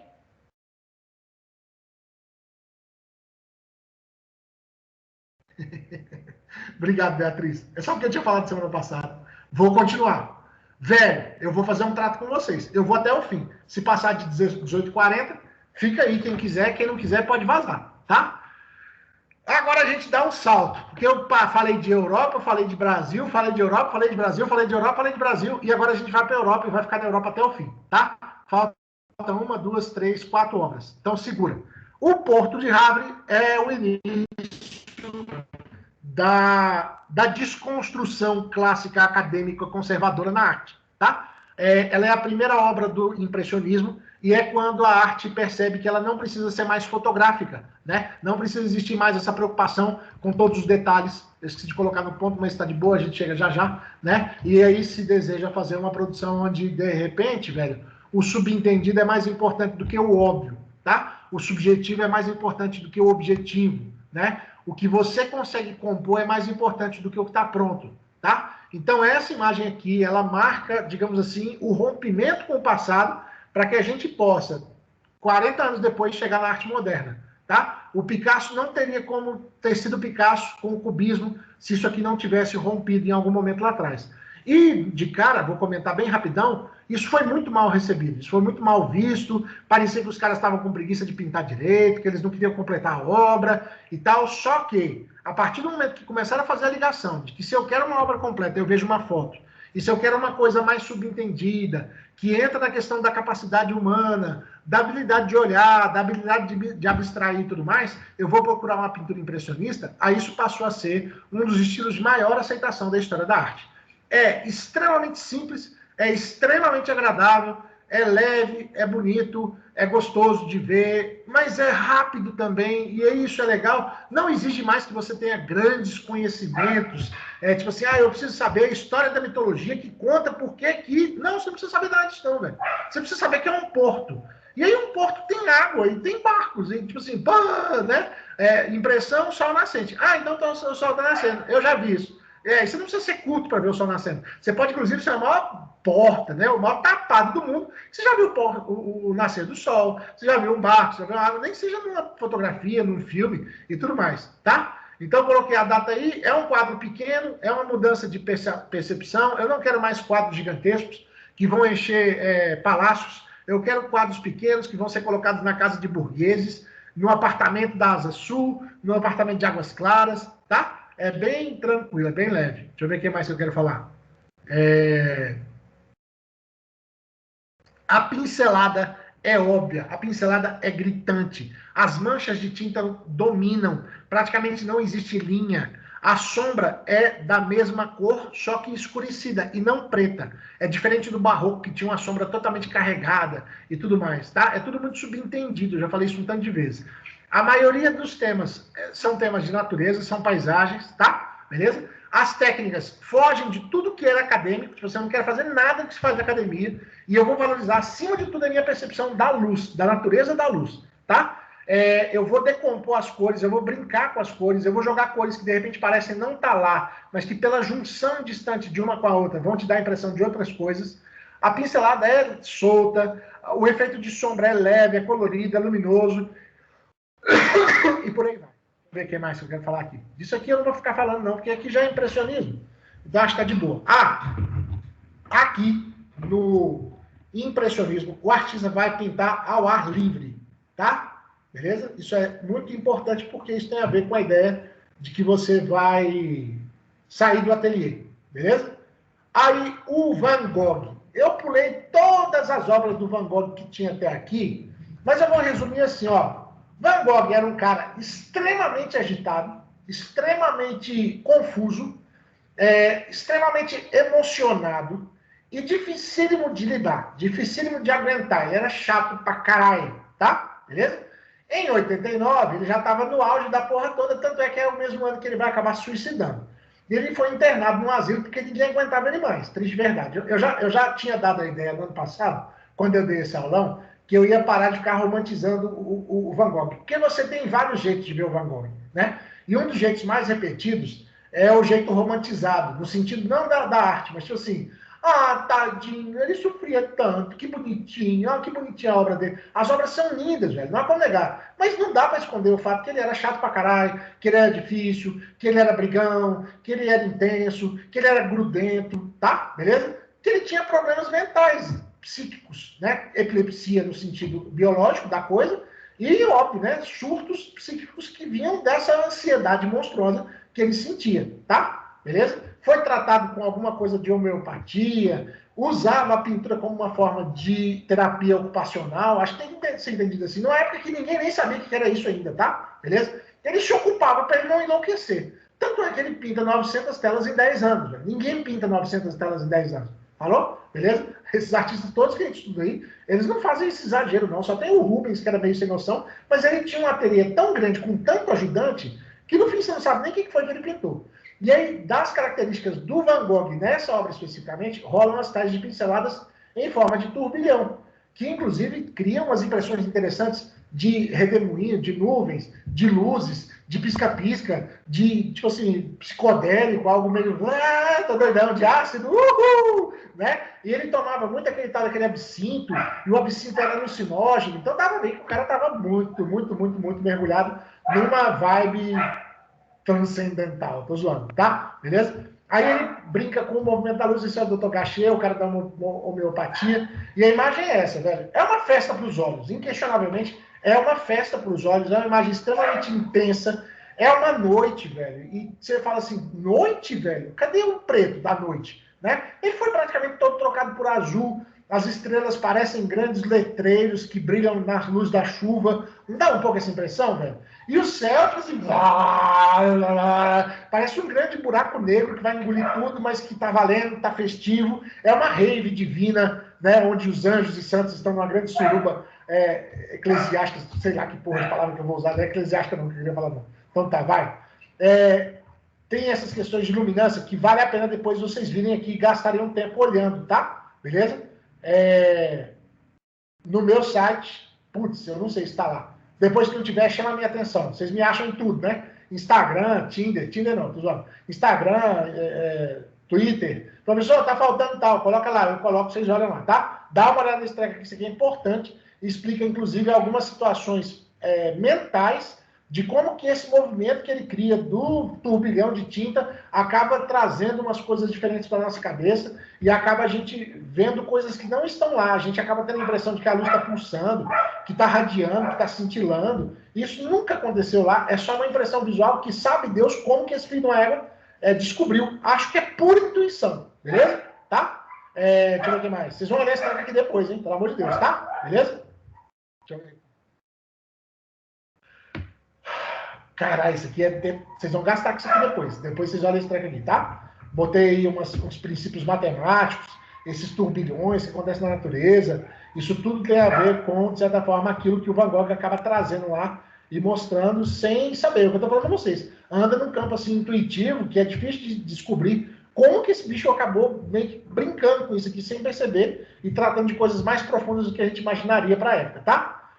Obrigado, Beatriz. É só o que eu tinha falado semana passada. Vou continuar. Velho, eu vou fazer um trato com vocês. Eu vou até o fim. Se passar de 18h40, fica aí. Quem quiser, quem não quiser, pode vazar, tá? Agora a gente dá um salto. Porque eu falei de Europa, falei de Brasil, falei de Europa, falei de Brasil, falei de Europa, falei de Brasil. E agora a gente vai para a Europa e vai ficar na Europa até o fim, tá? Falta 1, 2, 3, 4 obras. Então segura. O Porto de Havre é o início da desconstrução clássica acadêmica conservadora na arte, tá? Ela é a primeira obra do impressionismo e é quando a arte percebe que ela não precisa ser mais fotográfica, né? Não precisa existir mais essa preocupação com todos os detalhes. Eu esqueci de colocar no ponto, mas está de boa, a gente chega já já, né? E aí se deseja fazer uma produção onde, de repente, velho, o subentendido é mais importante do que o óbvio, tá? O subjetivo é mais importante do que o objetivo, né? O que você consegue compor é mais importante do que o que está pronto, tá? Então, essa imagem aqui, ela marca, digamos assim, o rompimento com o passado para que a gente possa, 40 anos depois, chegar na arte moderna, tá? O Picasso não teria como ter sido Picasso com o cubismo se isso aqui não tivesse rompido em algum momento lá atrás. E, de cara, vou comentar bem rapidão, isso foi muito mal recebido, isso foi muito mal visto, parecia que os caras estavam com preguiça de pintar direito, que eles não queriam completar a obra e tal, só que, a partir do momento que começaram a fazer a ligação de que se eu quero uma obra completa, eu vejo uma foto, E se eu quero uma coisa mais subentendida, que entra na questão da capacidade humana, da habilidade de olhar, da habilidade de abstrair e tudo mais, eu vou procurar uma pintura impressionista. Aí isso passou a ser um dos estilos de maior aceitação da história da arte. É extremamente simples, é extremamente agradável, é leve, é bonito, é gostoso de ver, mas é rápido também, e isso é legal. Não exige mais que você tenha grandes conhecimentos, tipo assim, eu preciso saber a história da mitologia que conta por que... Não, você não precisa saber nada disso não, velho. Você precisa saber que é um porto. E aí um porto tem água, e tem barcos, e tipo assim, pá, né? Impressão, sol nascente. Então o sol está nascendo. Eu já vi isso. Você não precisa ser culto para ver o sol nascendo. Você pode, inclusive, ser a maior porta, né? O maior tapado do mundo. Você já viu o nascer do sol, você já viu um barco, você já viu uma água, nem que seja numa fotografia, num filme e tudo mais, tá? Então, coloquei a data aí. É um quadro pequeno, é uma mudança de percepção. Eu não quero mais quadros gigantescos que vão encher palácios. Eu quero quadros pequenos que vão ser colocados na casa de burgueses, no apartamento da Asa Sul, no apartamento de Águas Claras, tá? É bem tranquilo, é bem leve. Deixa eu ver o que mais que eu quero falar. A pincelada é óbvia, a pincelada é gritante. As manchas de tinta dominam, praticamente não existe linha. A sombra é da mesma cor, só que escurecida e não preta. É diferente do barroco, que tinha uma sombra totalmente carregada e tudo mais, tá? É tudo muito subentendido, eu já falei isso um tanto de vezes. A maioria dos temas são temas de natureza, são paisagens, tá? Beleza? As técnicas fogem de tudo que era acadêmico, se você não quer fazer nada que se faz na academia, e eu vou valorizar, acima de tudo, a minha percepção da luz, da natureza da luz, tá? Eu vou decompor as cores, eu vou brincar com as cores, eu vou jogar cores que de repente parecem não estar lá, mas que pela junção distante de uma com a outra vão te dar a impressão de outras coisas. A pincelada é solta, o efeito de sombra é leve, é colorido, é luminoso, e por aí vai. Vamos ver o que mais que eu quero falar aqui. Disso aqui eu não vou ficar falando não, porque aqui já é impressionismo. Então acho que tá de boa. Aqui no impressionismo, o artista vai pintar ao ar livre, tá? Beleza? Isso é muito importante porque isso tem a ver com a ideia de que você vai sair do ateliê, beleza? Aí o Van Gogh. Eu pulei todas as obras do Van Gogh que tinha até aqui, mas eu vou resumir assim, ó. Van Gogh era um cara extremamente agitado, extremamente confuso, extremamente emocionado e dificílimo de lidar, dificílimo de aguentar. Ele era chato pra caralho, tá? Beleza? Em 89, ele já estava no auge da porra toda, tanto é que é o mesmo ano que ele vai acabar se suicidando. Ele foi internado num asilo porque ninguém aguentava ele mais. Triste verdade. Eu já tinha dado a ideia no ano passado, quando eu dei esse aulão, que eu ia parar de ficar romantizando o Van Gogh. Porque você tem vários jeitos de ver o Van Gogh, né? E um dos jeitos mais repetidos é o jeito romantizado, no sentido não da arte, mas tipo assim, tadinho, ele sofria tanto, que bonitinho, que bonitinha a obra dele. As obras são lindas, velho, não há como negar. Mas não dá para esconder o fato que ele era chato pra caralho, que ele era difícil, que ele era brigão, que ele era intenso, que ele era grudento, tá? Beleza? Que ele tinha problemas mentais, psíquicos, né? Epilepsia no sentido biológico da coisa, e, óbvio, né? Surtos psíquicos que vinham dessa ansiedade monstruosa que ele sentia, tá? Beleza? Foi tratado com alguma coisa de homeopatia, usava a pintura como uma forma de terapia ocupacional, acho que tem que ser entendido assim, numa época que ninguém nem sabia o que era isso ainda, tá? Beleza? Ele se ocupava para ele não enlouquecer. Tanto é que ele pinta 900 telas em 10 anos. Né? Ninguém pinta 900 telas em 10 anos. Falou? Beleza? Esses artistas todos que a gente estuda aí, eles não fazem esse exagero, não. Só tem o Rubens, que era meio sem noção, mas ele tinha um ateliê tão grande, com tanto ajudante, que no fim você não sabe nem o que foi que ele pintou. E aí, das características do Van Gogh, nessa obra especificamente, rolam as tais de pinceladas em forma de turbilhão, que inclusive criam umas impressões interessantes de redemoinho, de nuvens, de luzes, de pisca-pisca, de, tipo assim, psicodélico, algo meio, tô doidão, de ácido, né? E ele tomava muito aquele tal daquele absinto, e o absinto era alucinógeno, então dava bem que o cara tava muito, muito, muito, muito mergulhado numa vibe transcendental, tô zoando, tá? Beleza? Aí ele brinca com o movimento da luz, esse é o Dr. Gachet, o cara da homeopatia, e a imagem é essa, velho. É uma festa para os olhos, inquestionavelmente, é uma festa para os olhos, é uma imagem extremamente intensa, é uma noite, velho. E você fala assim, noite, velho? Cadê o preto da noite? né? Ele foi praticamente todo trocado por azul. As estrelas parecem grandes letreiros que brilham na luz da chuva. Não dá um pouco essa impressão, velho? E o céu, tipo assim, parece um grande buraco negro que vai engolir tudo, mas que tá valendo, tá festivo. É uma rave divina, né? Onde os anjos e santos estão numa grande suruba eclesiástica, sei lá que porra de palavra que eu vou usar, não é eclesiástica não, que eu queria falar não. Então tá, vai. Tem essas questões de luminância que vale a pena depois vocês virem aqui e gastarem um tempo olhando, tá? Beleza? No meu site, putz, eu não sei se está lá. Depois que eu tiver, chama a minha atenção. Vocês me acham em tudo, né? Instagram, Tinder não, tô zoando. Instagram, Twitter. Professor, tá faltando tal, coloca lá, eu coloco, vocês olham lá, tá? Dá uma olhada nesse treco aqui, isso aqui é importante. Explica, inclusive, algumas situações mentais de como que esse movimento que ele cria do turbilhão de tinta acaba trazendo umas coisas diferentes para nossa cabeça e acaba a gente vendo coisas que não estão lá. A gente acaba tendo a impressão de que a luz está pulsando, que está radiando, que está cintilando. Isso nunca aconteceu lá. É só uma impressão visual que sabe Deus como que esse filho de uma égua descobriu. Acho que é pura intuição. Beleza? Tá? Deixa eu ver o que mais. Vocês vão olhar esse treco aqui depois, hein? Pelo amor de Deus, tá? Beleza? Deixa eu ver. Caralho, isso aqui vocês vão gastar com isso aqui depois. Depois vocês olham esse treco aqui, tá? Botei aí uns princípios matemáticos, esses turbilhões que acontecem na natureza. Isso tudo tem a ver com, de certa forma, aquilo que o Van Gogh acaba trazendo lá e mostrando sem saber. O que eu tô falando pra vocês. Anda num campo assim intuitivo, que é difícil de descobrir como que esse bicho acabou meio que brincando com isso aqui sem perceber e tratando de coisas mais profundas do que a gente imaginaria pra época, tá?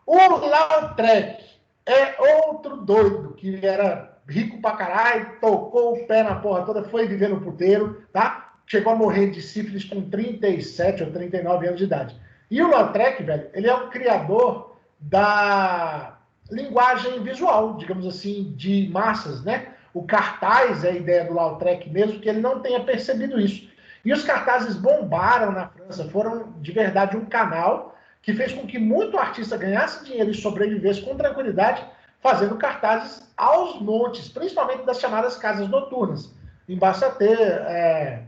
O Lautrec é outro doido, que era rico pra caralho, tocou o pé na porra toda, foi viver no puteiro, tá? Chegou a morrer de sífilis com 37 ou 39 anos de idade. E o Lautrec, velho, ele é o criador da linguagem visual, digamos assim, de massas, né? O cartaz é a ideia do Lautrec mesmo, que ele não tenha percebido isso. E os cartazes bombaram na França, foram de verdade um canal que fez com que muito artista ganhasse dinheiro e sobrevivesse com tranquilidade, fazendo cartazes aos montes, principalmente das chamadas casas noturnas. Em Bassater,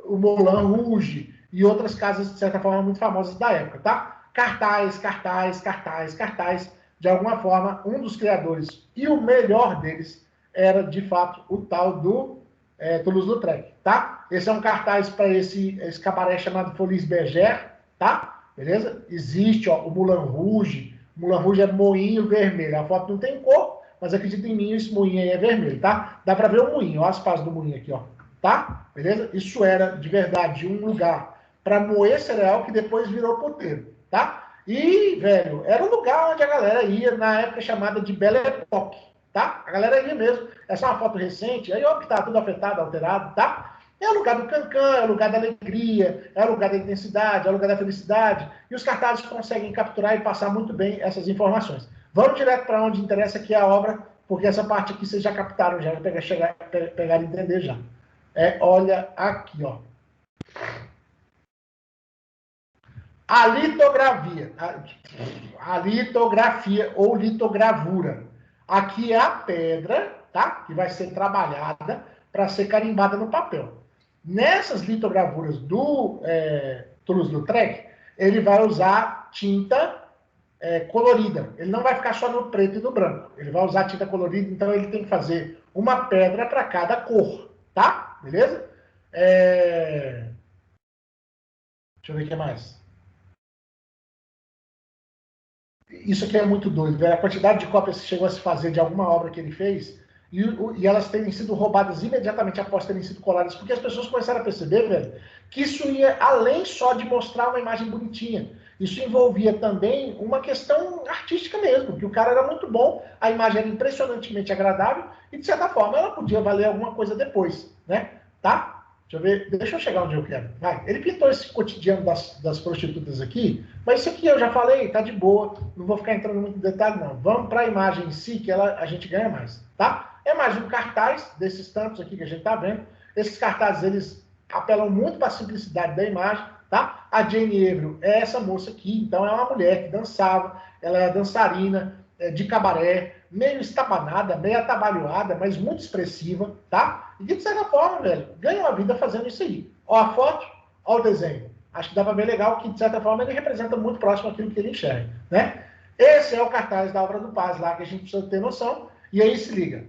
o Moulin Rouge e outras casas, de certa forma, muito famosas da época, tá? Cartaz, cartaz, cartaz, cartaz. De alguma forma, um dos criadores e o melhor deles era, de fato, o tal do Toulouse-Lautrec, tá? Esse é um cartaz para esse cabaré chamado Folies Bergère, tá? Beleza? Existe, ó, o Moulin Rouge. O Moulin Rouge é moinho vermelho. A foto não tem cor, mas acredita em mim, esse moinho aí é vermelho, tá? Dá pra ver o moinho, ó, as pás do moinho aqui, ó. Tá? Beleza? Isso era, de verdade, um lugar para moer cereal que depois virou puteiro, tá? E, velho, era um lugar onde a galera ia na época chamada de Belle Époque, tá? A galera ia mesmo. Essa é uma foto recente, aí ó que tá tudo afetado, alterado, tá? É o lugar do cancan, é o lugar da alegria, é o lugar da intensidade, é o lugar da felicidade. E os cartazes conseguem capturar e passar muito bem essas informações. Vamos direto para onde interessa, que é a obra, porque essa parte aqui vocês já captaram, já pegaram e entender já. Olha aqui, ó. A litografia ou litogravura. Aqui é a pedra, tá? Que vai ser trabalhada para ser carimbada no papel. Nessas litogravuras do Toulouse-Lautrec, ele vai usar tinta colorida. Ele não vai ficar só no preto e no branco. Ele vai usar tinta colorida, então ele tem que fazer uma pedra para cada cor, tá? Beleza? Deixa eu ver o que mais. Isso aqui é muito doido, velho. A quantidade de cópias que chegou a se fazer de alguma obra que ele fez e elas terem sido roubadas imediatamente após terem sido coladas, porque as pessoas começaram a perceber, velho, que isso ia além só de mostrar uma imagem bonitinha. Isso envolvia também uma questão artística mesmo, que o cara era muito bom, a imagem era impressionantemente agradável e, de certa forma, ela podia valer alguma coisa depois, né? Tá? Deixa eu ver, deixa eu chegar onde eu quero. Vai. Ele pintou esse cotidiano das prostitutas aqui, mas isso aqui eu já falei, tá de boa, não vou ficar entrando muito em detalhe, não. Vamos para a imagem em si, que a gente ganha mais, tá? É mais um cartaz desses tantos aqui que a gente tá vendo. Esses cartazes, eles apelam muito para a simplicidade da imagem, tá? A Jane Evero é essa moça aqui, então é uma mulher que dançava, ela é dançarina de cabaré, meio estabanada, meio atabalhoada, mas muito expressiva, tá? E de certa forma, velho, ganha uma vida fazendo isso aí. Ó a foto, ó o desenho. Acho que dá para ver legal que, de certa forma, ele representa muito próximo aquilo que ele enxerga, né? Esse é o cartaz da obra do Paz lá, que a gente precisa ter noção. E aí se liga.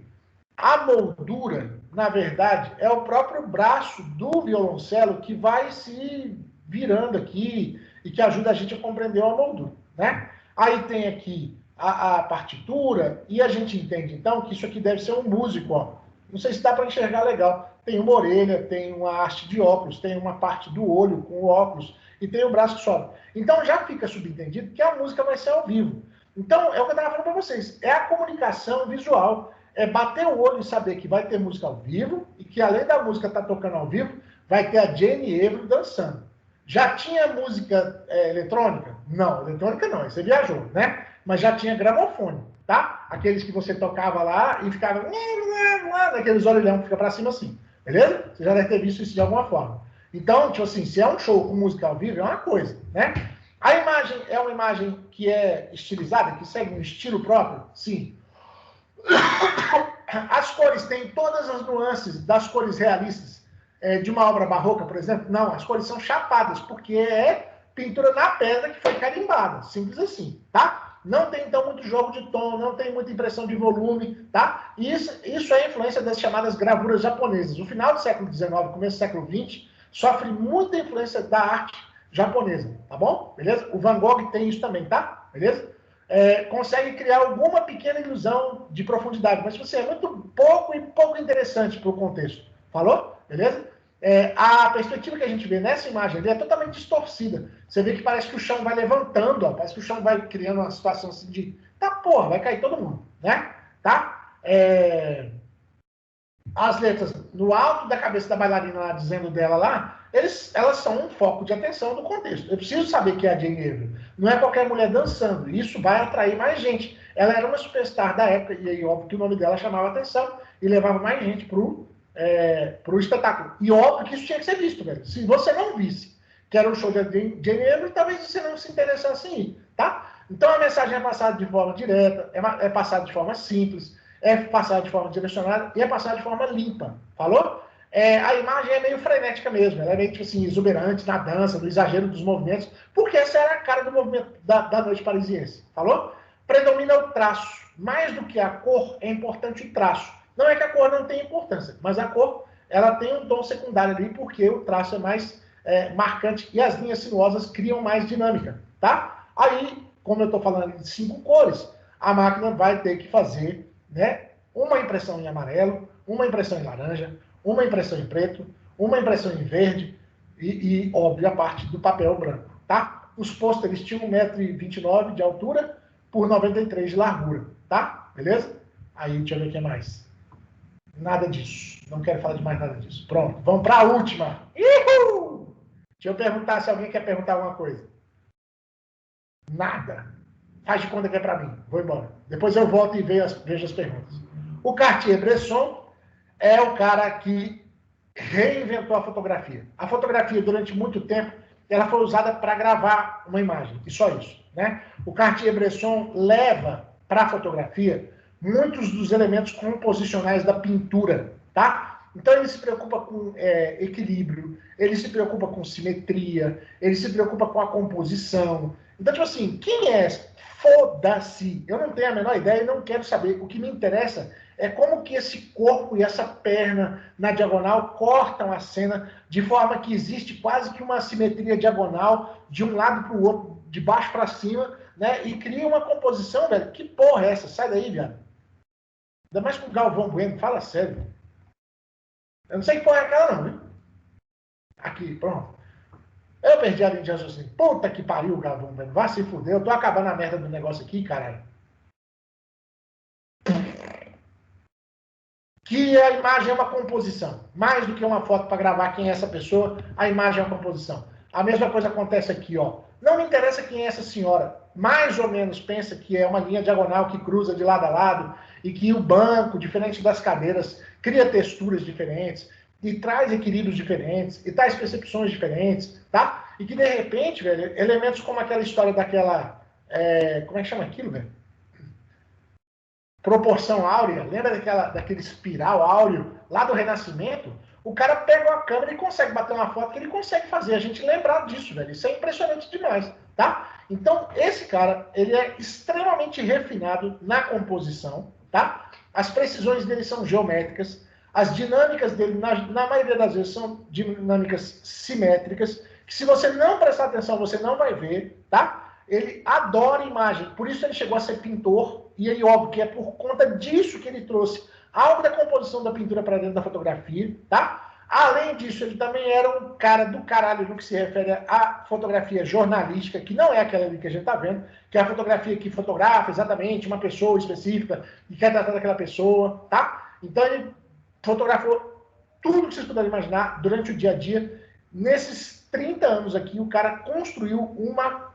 A moldura, na verdade, é o próprio braço do violoncelo que vai se virando aqui e que ajuda a gente a compreender a moldura, né? Aí tem aqui a partitura e a gente entende, então, que isso aqui deve ser um músico, ó. Não sei se dá para enxergar legal. Tem uma orelha, tem uma haste de óculos, tem uma parte do olho com o óculos e tem o braço que sobe. Então já fica subentendido que a música vai ser ao vivo. Então, é o que eu estava falando para vocês. É a comunicação visual. É bater o olho e saber que vai ter música ao vivo e que, além da música estar tocando ao vivo, vai ter a Jane Avery dançando. Já tinha música eletrônica? Não, eletrônica não, você viajou, né? Mas já tinha gramofone, tá? Aqueles que você tocava lá e ficava naqueles orelhão que fica pra cima assim, beleza? Você já deve ter visto isso de alguma forma. Então, tipo assim, se é um show com música ao vivo, é uma coisa, né? A imagem é uma imagem que é estilizada, que segue um estilo próprio? Sim. As cores têm todas as nuances das cores realistas de uma obra barroca, por exemplo? Não, as cores são chapadas, porque é pintura na pedra que foi carimbada, simples assim, tá? Não tem, então, muito jogo de tom, não tem muita impressão de volume, tá? E isso é influência das chamadas gravuras japonesas. O final do século XIX, começo do século XX, sofre muita influência da arte japonesa, tá bom? Beleza? O Van Gogh tem isso também, tá? Beleza? Consegue criar alguma pequena ilusão de profundidade, mas você é muito pouco interessante para o contexto. Falou? Beleza? A perspectiva que a gente vê nessa imagem ali é totalmente distorcida. Você vê que parece que o chão vai levantando, ó, parece que o chão vai criando uma situação assim de tá, porra, vai cair todo mundo, né? Tá? As letras no alto da cabeça da bailarina lá, dizendo dela lá, elas são um foco de atenção do contexto. Eu preciso saber que é a Jane Avery. Não é qualquer mulher dançando. Isso vai atrair mais gente. Ela era uma superstar da época, e aí, óbvio que o nome dela chamava atenção e levava mais gente pro espetáculo. E óbvio que isso tinha que ser visto, velho. Se você não visse que era um show da Jane Avery, talvez você não se interessasse em ir, tá? Então a mensagem é passada de forma direta, é passada de forma simples, é passada de forma direcionada e é passada de forma limpa. Falou? A imagem é meio frenética mesmo, ela é meio tipo assim, exuberante na dança, no exagero dos movimentos, porque essa era a cara do movimento da noite parisiense. Falou? Predomina o traço. Mais do que a cor, é importante o traço. Não é que a cor não tenha importância, mas a cor ela tem um tom secundário ali, porque o traço é mais marcante e as linhas sinuosas criam mais dinâmica. Tá? Aí, como eu estou falando de 5 cores, a máquina vai ter que fazer, né, uma impressão em amarelo, uma impressão em laranja, uma impressão em preto, uma impressão em verde e óbvio, a parte do papel branco, tá? Os pôsteres tinham 1,29 m de altura por 93 de largura, tá? Beleza? Aí, deixa eu ver o que mais. Nada disso. Não quero falar de mais nada disso. Pronto, vamos para a última. Uhul! Deixa eu perguntar se alguém quer perguntar alguma coisa. Nada. Faz de conta que é para mim. Vou embora. Depois eu volto e vejo as perguntas. O Cartier-Bresson é o cara que reinventou a fotografia. A fotografia, durante muito tempo, ela foi usada para gravar uma imagem. E só isso. Né? O Cartier-Bresson leva para a fotografia muitos dos elementos composicionais da pintura. Tá? Então ele se preocupa com equilíbrio, ele se preocupa com simetria, ele se preocupa com a composição. Então, tipo assim, quem é esse? Foda-se. Eu não tenho a menor ideia e não quero saber. O que me interessa é como que esse corpo e essa perna na diagonal cortam a cena de forma que existe quase que uma simetria diagonal de um lado para o outro, de baixo para cima, né? E cria uma composição, velho. Que porra é essa? Sai daí, viado. Ainda mais com o Galvão Bueno. Fala sério. Eu não sei que porra é aquela não, viu? Aqui, pronto. Eu perdi a linha de raciocínio. Puta que pariu, Galvão Bueno. Vai se fuder. Eu tô acabando a merda do negócio aqui, caralho. Que a imagem é uma composição. Mais do que uma foto para gravar quem é essa pessoa, a imagem é uma composição. A mesma coisa acontece aqui, ó. Não me interessa quem é essa senhora. Mais ou menos pensa que é uma linha diagonal que cruza de lado a lado e que o banco, diferente das cadeiras, cria texturas diferentes e traz equilíbrios diferentes e traz percepções diferentes, tá? E que, de repente, velho, elementos como aquela história daquela... como é que chama aquilo, velho? proporção áurea, lembra daquele espiral áureo lá do Renascimento? O cara pega uma câmera e consegue bater uma foto que ele consegue fazer a gente lembrar disso, velho. Isso é impressionante demais, tá? Então, esse cara, ele é extremamente refinado na composição, tá? As precisões dele são geométricas, as dinâmicas dele, na maioria das vezes, são dinâmicas simétricas, que se você não prestar atenção, você não vai ver, tá? Ele adora imagem, por isso ele chegou a ser pintor, e aí, óbvio, que é por conta disso que ele trouxe algo da composição da pintura para dentro da fotografia, tá? Além disso, ele também era um cara do caralho no que se refere à fotografia jornalística, que não é aquela ali que a gente tá vendo, que é a fotografia que fotografa exatamente uma pessoa específica e quer tratar daquela pessoa, tá? Então ele fotografou tudo que vocês puderem imaginar durante o dia a dia. Nesses 30 anos aqui, o cara construiu uma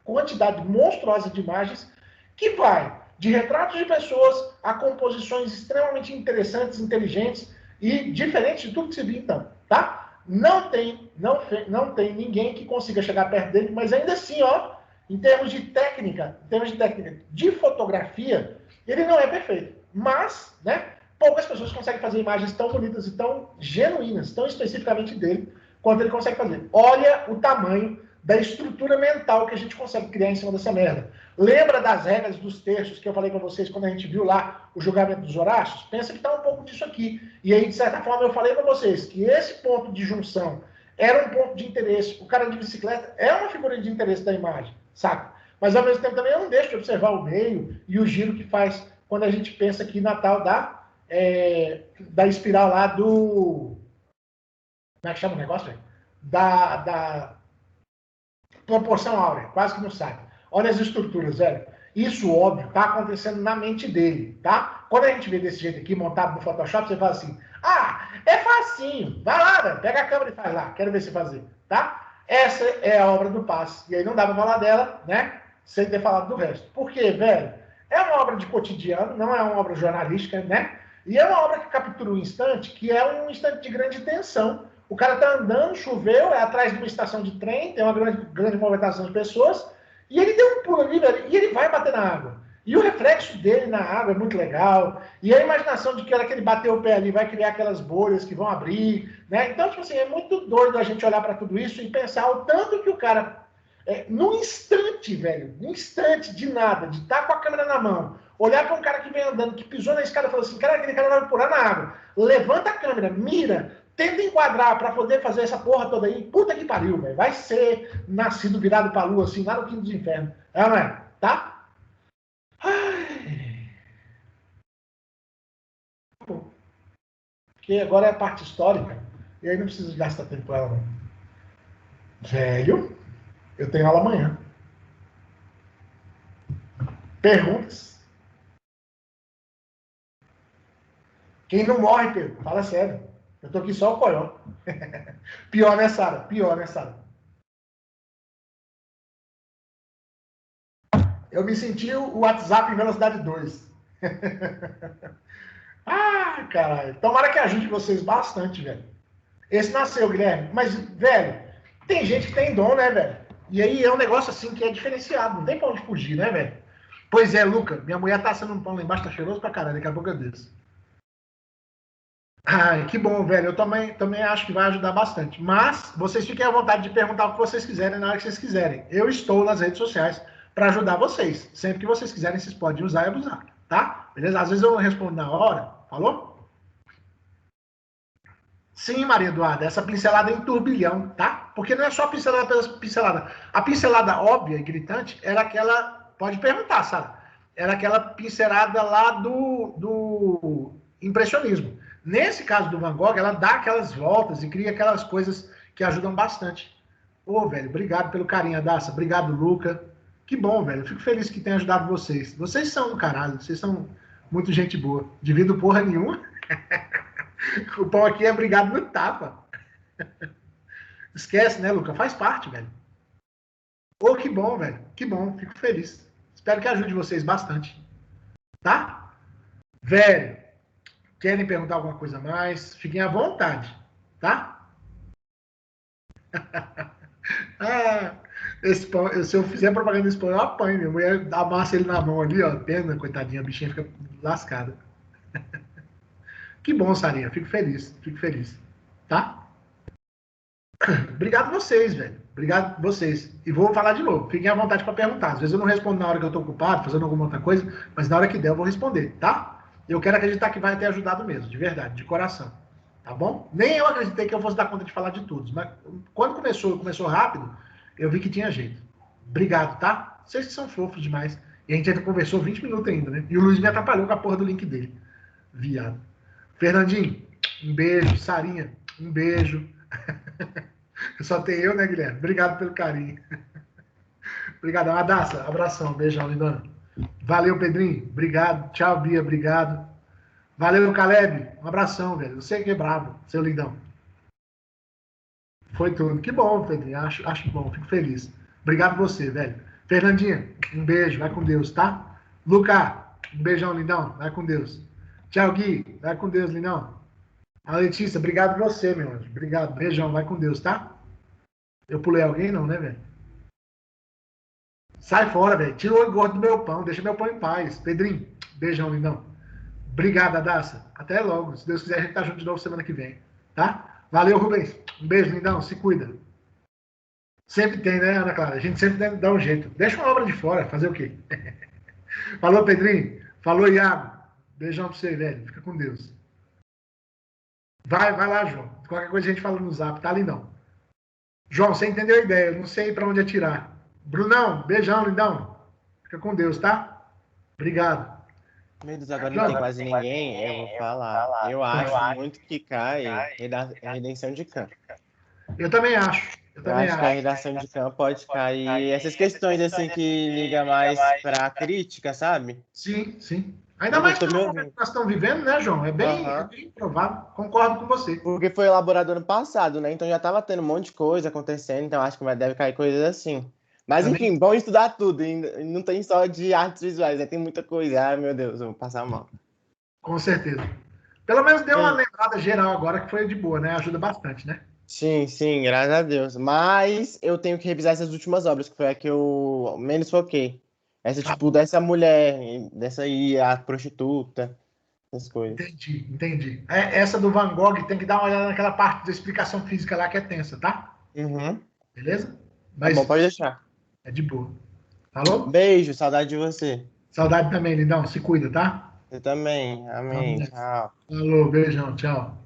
quantidade monstruosa de imagens que vai de retratos de pessoas a composições extremamente interessantes, inteligentes e diferentes de tudo que você viu então, tá? Não tem ninguém que consiga chegar perto dele, mas ainda assim, ó, em termos de técnica de fotografia, ele não é perfeito. Mas, né, poucas pessoas conseguem fazer imagens tão bonitas e tão genuínas, tão especificamente dele, quanto ele consegue fazer. Olha o tamanho da estrutura mental que a gente consegue criar em cima dessa merda. Lembra das regras dos terços que eu falei para vocês quando a gente viu lá o julgamento dos Horácios? Pensa que tá um pouco disso aqui. E aí, de certa forma, eu falei para vocês que esse ponto de junção era um ponto de interesse. O cara de bicicleta é uma figura de interesse da imagem, saca? Mas, ao mesmo tempo, também eu não deixo de observar o meio e o giro que faz quando a gente pensa aqui na tal da espiral lá do... Como é que chama o negócio, velho? Da proporção áurea, quase que não sabe. Olha as estruturas, velho. Isso, óbvio, tá acontecendo na mente dele, tá? Quando a gente vê desse jeito aqui, montado no Photoshop, você fala assim, ah, é facinho, vai lá, velho, pega a câmera e faz lá, quero ver você fazer, tá? Essa é a obra do passe. E aí não dá pra falar dela, né, sem ter falado do resto. Por quê, velho? É uma obra de cotidiano, não é uma obra jornalística, né? E é uma obra que captura um instante, que é um instante de grande tensão. O cara tá andando, choveu, é atrás de uma estação de trem, tem uma grande movimentação de pessoas, e ele deu um pulo ali, velho, e ele vai bater na água. E o reflexo dele na água é muito legal, e a imaginação de que a hora que ele bater o pé ali vai criar aquelas bolhas que vão abrir, né? Então, tipo assim, é muito doido a gente olhar para tudo isso e pensar o tanto que o cara, num instante, velho, num instante de nada, de estar com a câmera na mão, olhar para um cara que vem andando, que pisou na escada e falou assim, cara, aquele cara vai pular na água, levanta a câmera, mira, tenta enquadrar para poder fazer essa porra toda aí. Puta que pariu, velho. Vai ser nascido virado pra lua, assim, lá no quinto dos infernos. É ou não é? Tá? Ai. Porque agora é a parte histórica. E aí não preciso gastar tempo com ela, não. Velho, eu tenho aula amanhã. Perguntas? Quem não morre, Pedro? Fala sério. Eu tô aqui só o coió. Pior, né, Sara? Pior, né, Sara? Eu me senti o WhatsApp em velocidade 2. Ah, caralho. Tomara que ajude vocês bastante, velho. Esse nasceu, Guilherme. Mas, velho, tem gente que tem dom, né, velho? E aí é um negócio assim que é diferenciado. Não tem pra onde fugir, né, velho? Pois é, Luca. Minha mulher tá assando um pão lá embaixo, tá cheiroso pra caralho. Daqui a pouco eu desço. Ai, que bom, velho. Eu também acho que vai ajudar bastante. Mas vocês fiquem à vontade de perguntar o que vocês quiserem na hora que vocês quiserem. Eu estou nas redes sociais para ajudar vocês. Sempre que vocês quiserem, vocês podem usar e abusar, tá? Beleza? Às vezes eu não respondo na hora. Falou? Sim, Maria Eduarda, essa pincelada é em turbilhão, tá? Porque não é só pincelada pela pincelada. A pincelada óbvia e gritante era aquela, pode perguntar, sabe? Era aquela pincelada lá do impressionismo. Nesse caso do Van Gogh, ela dá aquelas voltas e cria aquelas coisas que ajudam bastante. Ô, velho, obrigado pelo carinho, Daça. Obrigado, Luca. Que bom, velho. Eu fico feliz que tenha ajudado vocês. Vocês são um caralho. Vocês são muito gente boa. Divido porra nenhuma. O pão aqui é brigado no tapa. Esquece, né, Luca? Faz parte, velho. Ô, que bom, velho. Que bom. Fico feliz. Espero que ajude vocês bastante. Tá? Velho, querem perguntar alguma coisa a mais? Fiquem à vontade. Tá? Ah, Esse pão, se eu fizer propaganda desse pão, eu apanho. Minha mulher amassa ele na mão ali, ó. Pena, coitadinha, a bichinha fica lascada. Que bom, Sarinha. Fico feliz, fico feliz. Tá? Obrigado vocês, velho. Obrigado vocês. E vou falar de novo. Fiquem à vontade para perguntar. Às vezes eu não respondo na hora que eu tô ocupado, fazendo alguma outra coisa, mas na hora que der eu vou responder, tá? Eu quero acreditar que vai ter ajudado mesmo, de verdade, de coração. Tá bom? Nem eu acreditei que eu fosse dar conta de falar de todos, mas quando começou rápido, eu vi que tinha jeito. Obrigado, tá? Vocês que são fofos demais. E a gente ainda conversou 20 minutos ainda, né? E o Luiz me atrapalhou com a porra do link dele. Viado. Fernandinho, um beijo. Sarinha, um beijo. Só tem eu, né, Guilherme? Obrigado pelo carinho. Obrigado, Adassa. Abração, beijão, lindona. Valeu, Pedrinho. Obrigado. Tchau, Bia. Obrigado. Valeu, Caleb. Um abração, velho. Você que é bravo, seu lindão. Foi tudo. Que bom, Pedrinho. Acho bom. Fico feliz. Obrigado você, velho. Fernandinha, um beijo. Vai com Deus, tá? Luca, um beijão, lindão. Vai com Deus. Tchau, Gui. Vai com Deus, lindão. A Letícia, obrigado você, meu anjo. Obrigado. Beijão. Vai com Deus, tá? Eu pulei alguém, não, né, velho? Sai fora, velho. Tira o olho gordo do meu pão. Deixa meu pão em paz. Pedrinho, beijão, lindão. Obrigado, Adassa. Até logo. Se Deus quiser, a gente tá junto de novo semana que vem. Tá? Valeu, Rubens. Um beijo, lindão. Se cuida. Sempre tem, né, Ana Clara? A gente sempre dá um jeito. Deixa uma obra de fora. Fazer o quê? Falou, Pedrinho. Falou, Iago. Beijão pra você, velho. Fica com Deus. Vai lá, João. Qualquer coisa a gente fala no zap. Tá, lindão? João, você entendeu a ideia. Eu não sei pra onde atirar. Brunão, beijão, lindão. Fica com Deus, tá? Obrigado. Meu Deus, agora não tem quase ninguém, eu vou falar. Eu acho muito que cai a redenção de Khan. Eu também acho. Eu acho que a redação de Khan pode cair. Essas questões assim que liga mais pra crítica, sabe? Sim, sim. Ainda mais que nós estamos vivendo, né, João? É bem provável. Concordo com você. Porque foi elaborado ano passado, né? Então já tava tendo um monte de coisa acontecendo, então acho que deve cair coisas assim. Mas enfim, vamos estudar tudo. E não tem só de artes visuais, né? Tem muita coisa. Ai, meu Deus, eu vou passar mal. Com certeza. Pelo menos deu uma lembrada geral agora que foi de boa, né? Ajuda bastante, né? Sim, graças a Deus. Mas eu tenho que revisar essas últimas obras, que foi a que eu menos foquei. Essa, tipo, dessa mulher, dessa aí, a prostituta, essas coisas. Entendi. Essa do Van Gogh tem que dar uma olhada naquela parte da explicação física lá que é tensa, tá? Uhum. Beleza? Mas tá bom, pode deixar. É de boa. Falou? Beijo, saudade de você. Saudade também, lindão. Se cuida, tá? Você também. Amém. Tchau. Falou, beijão, tchau.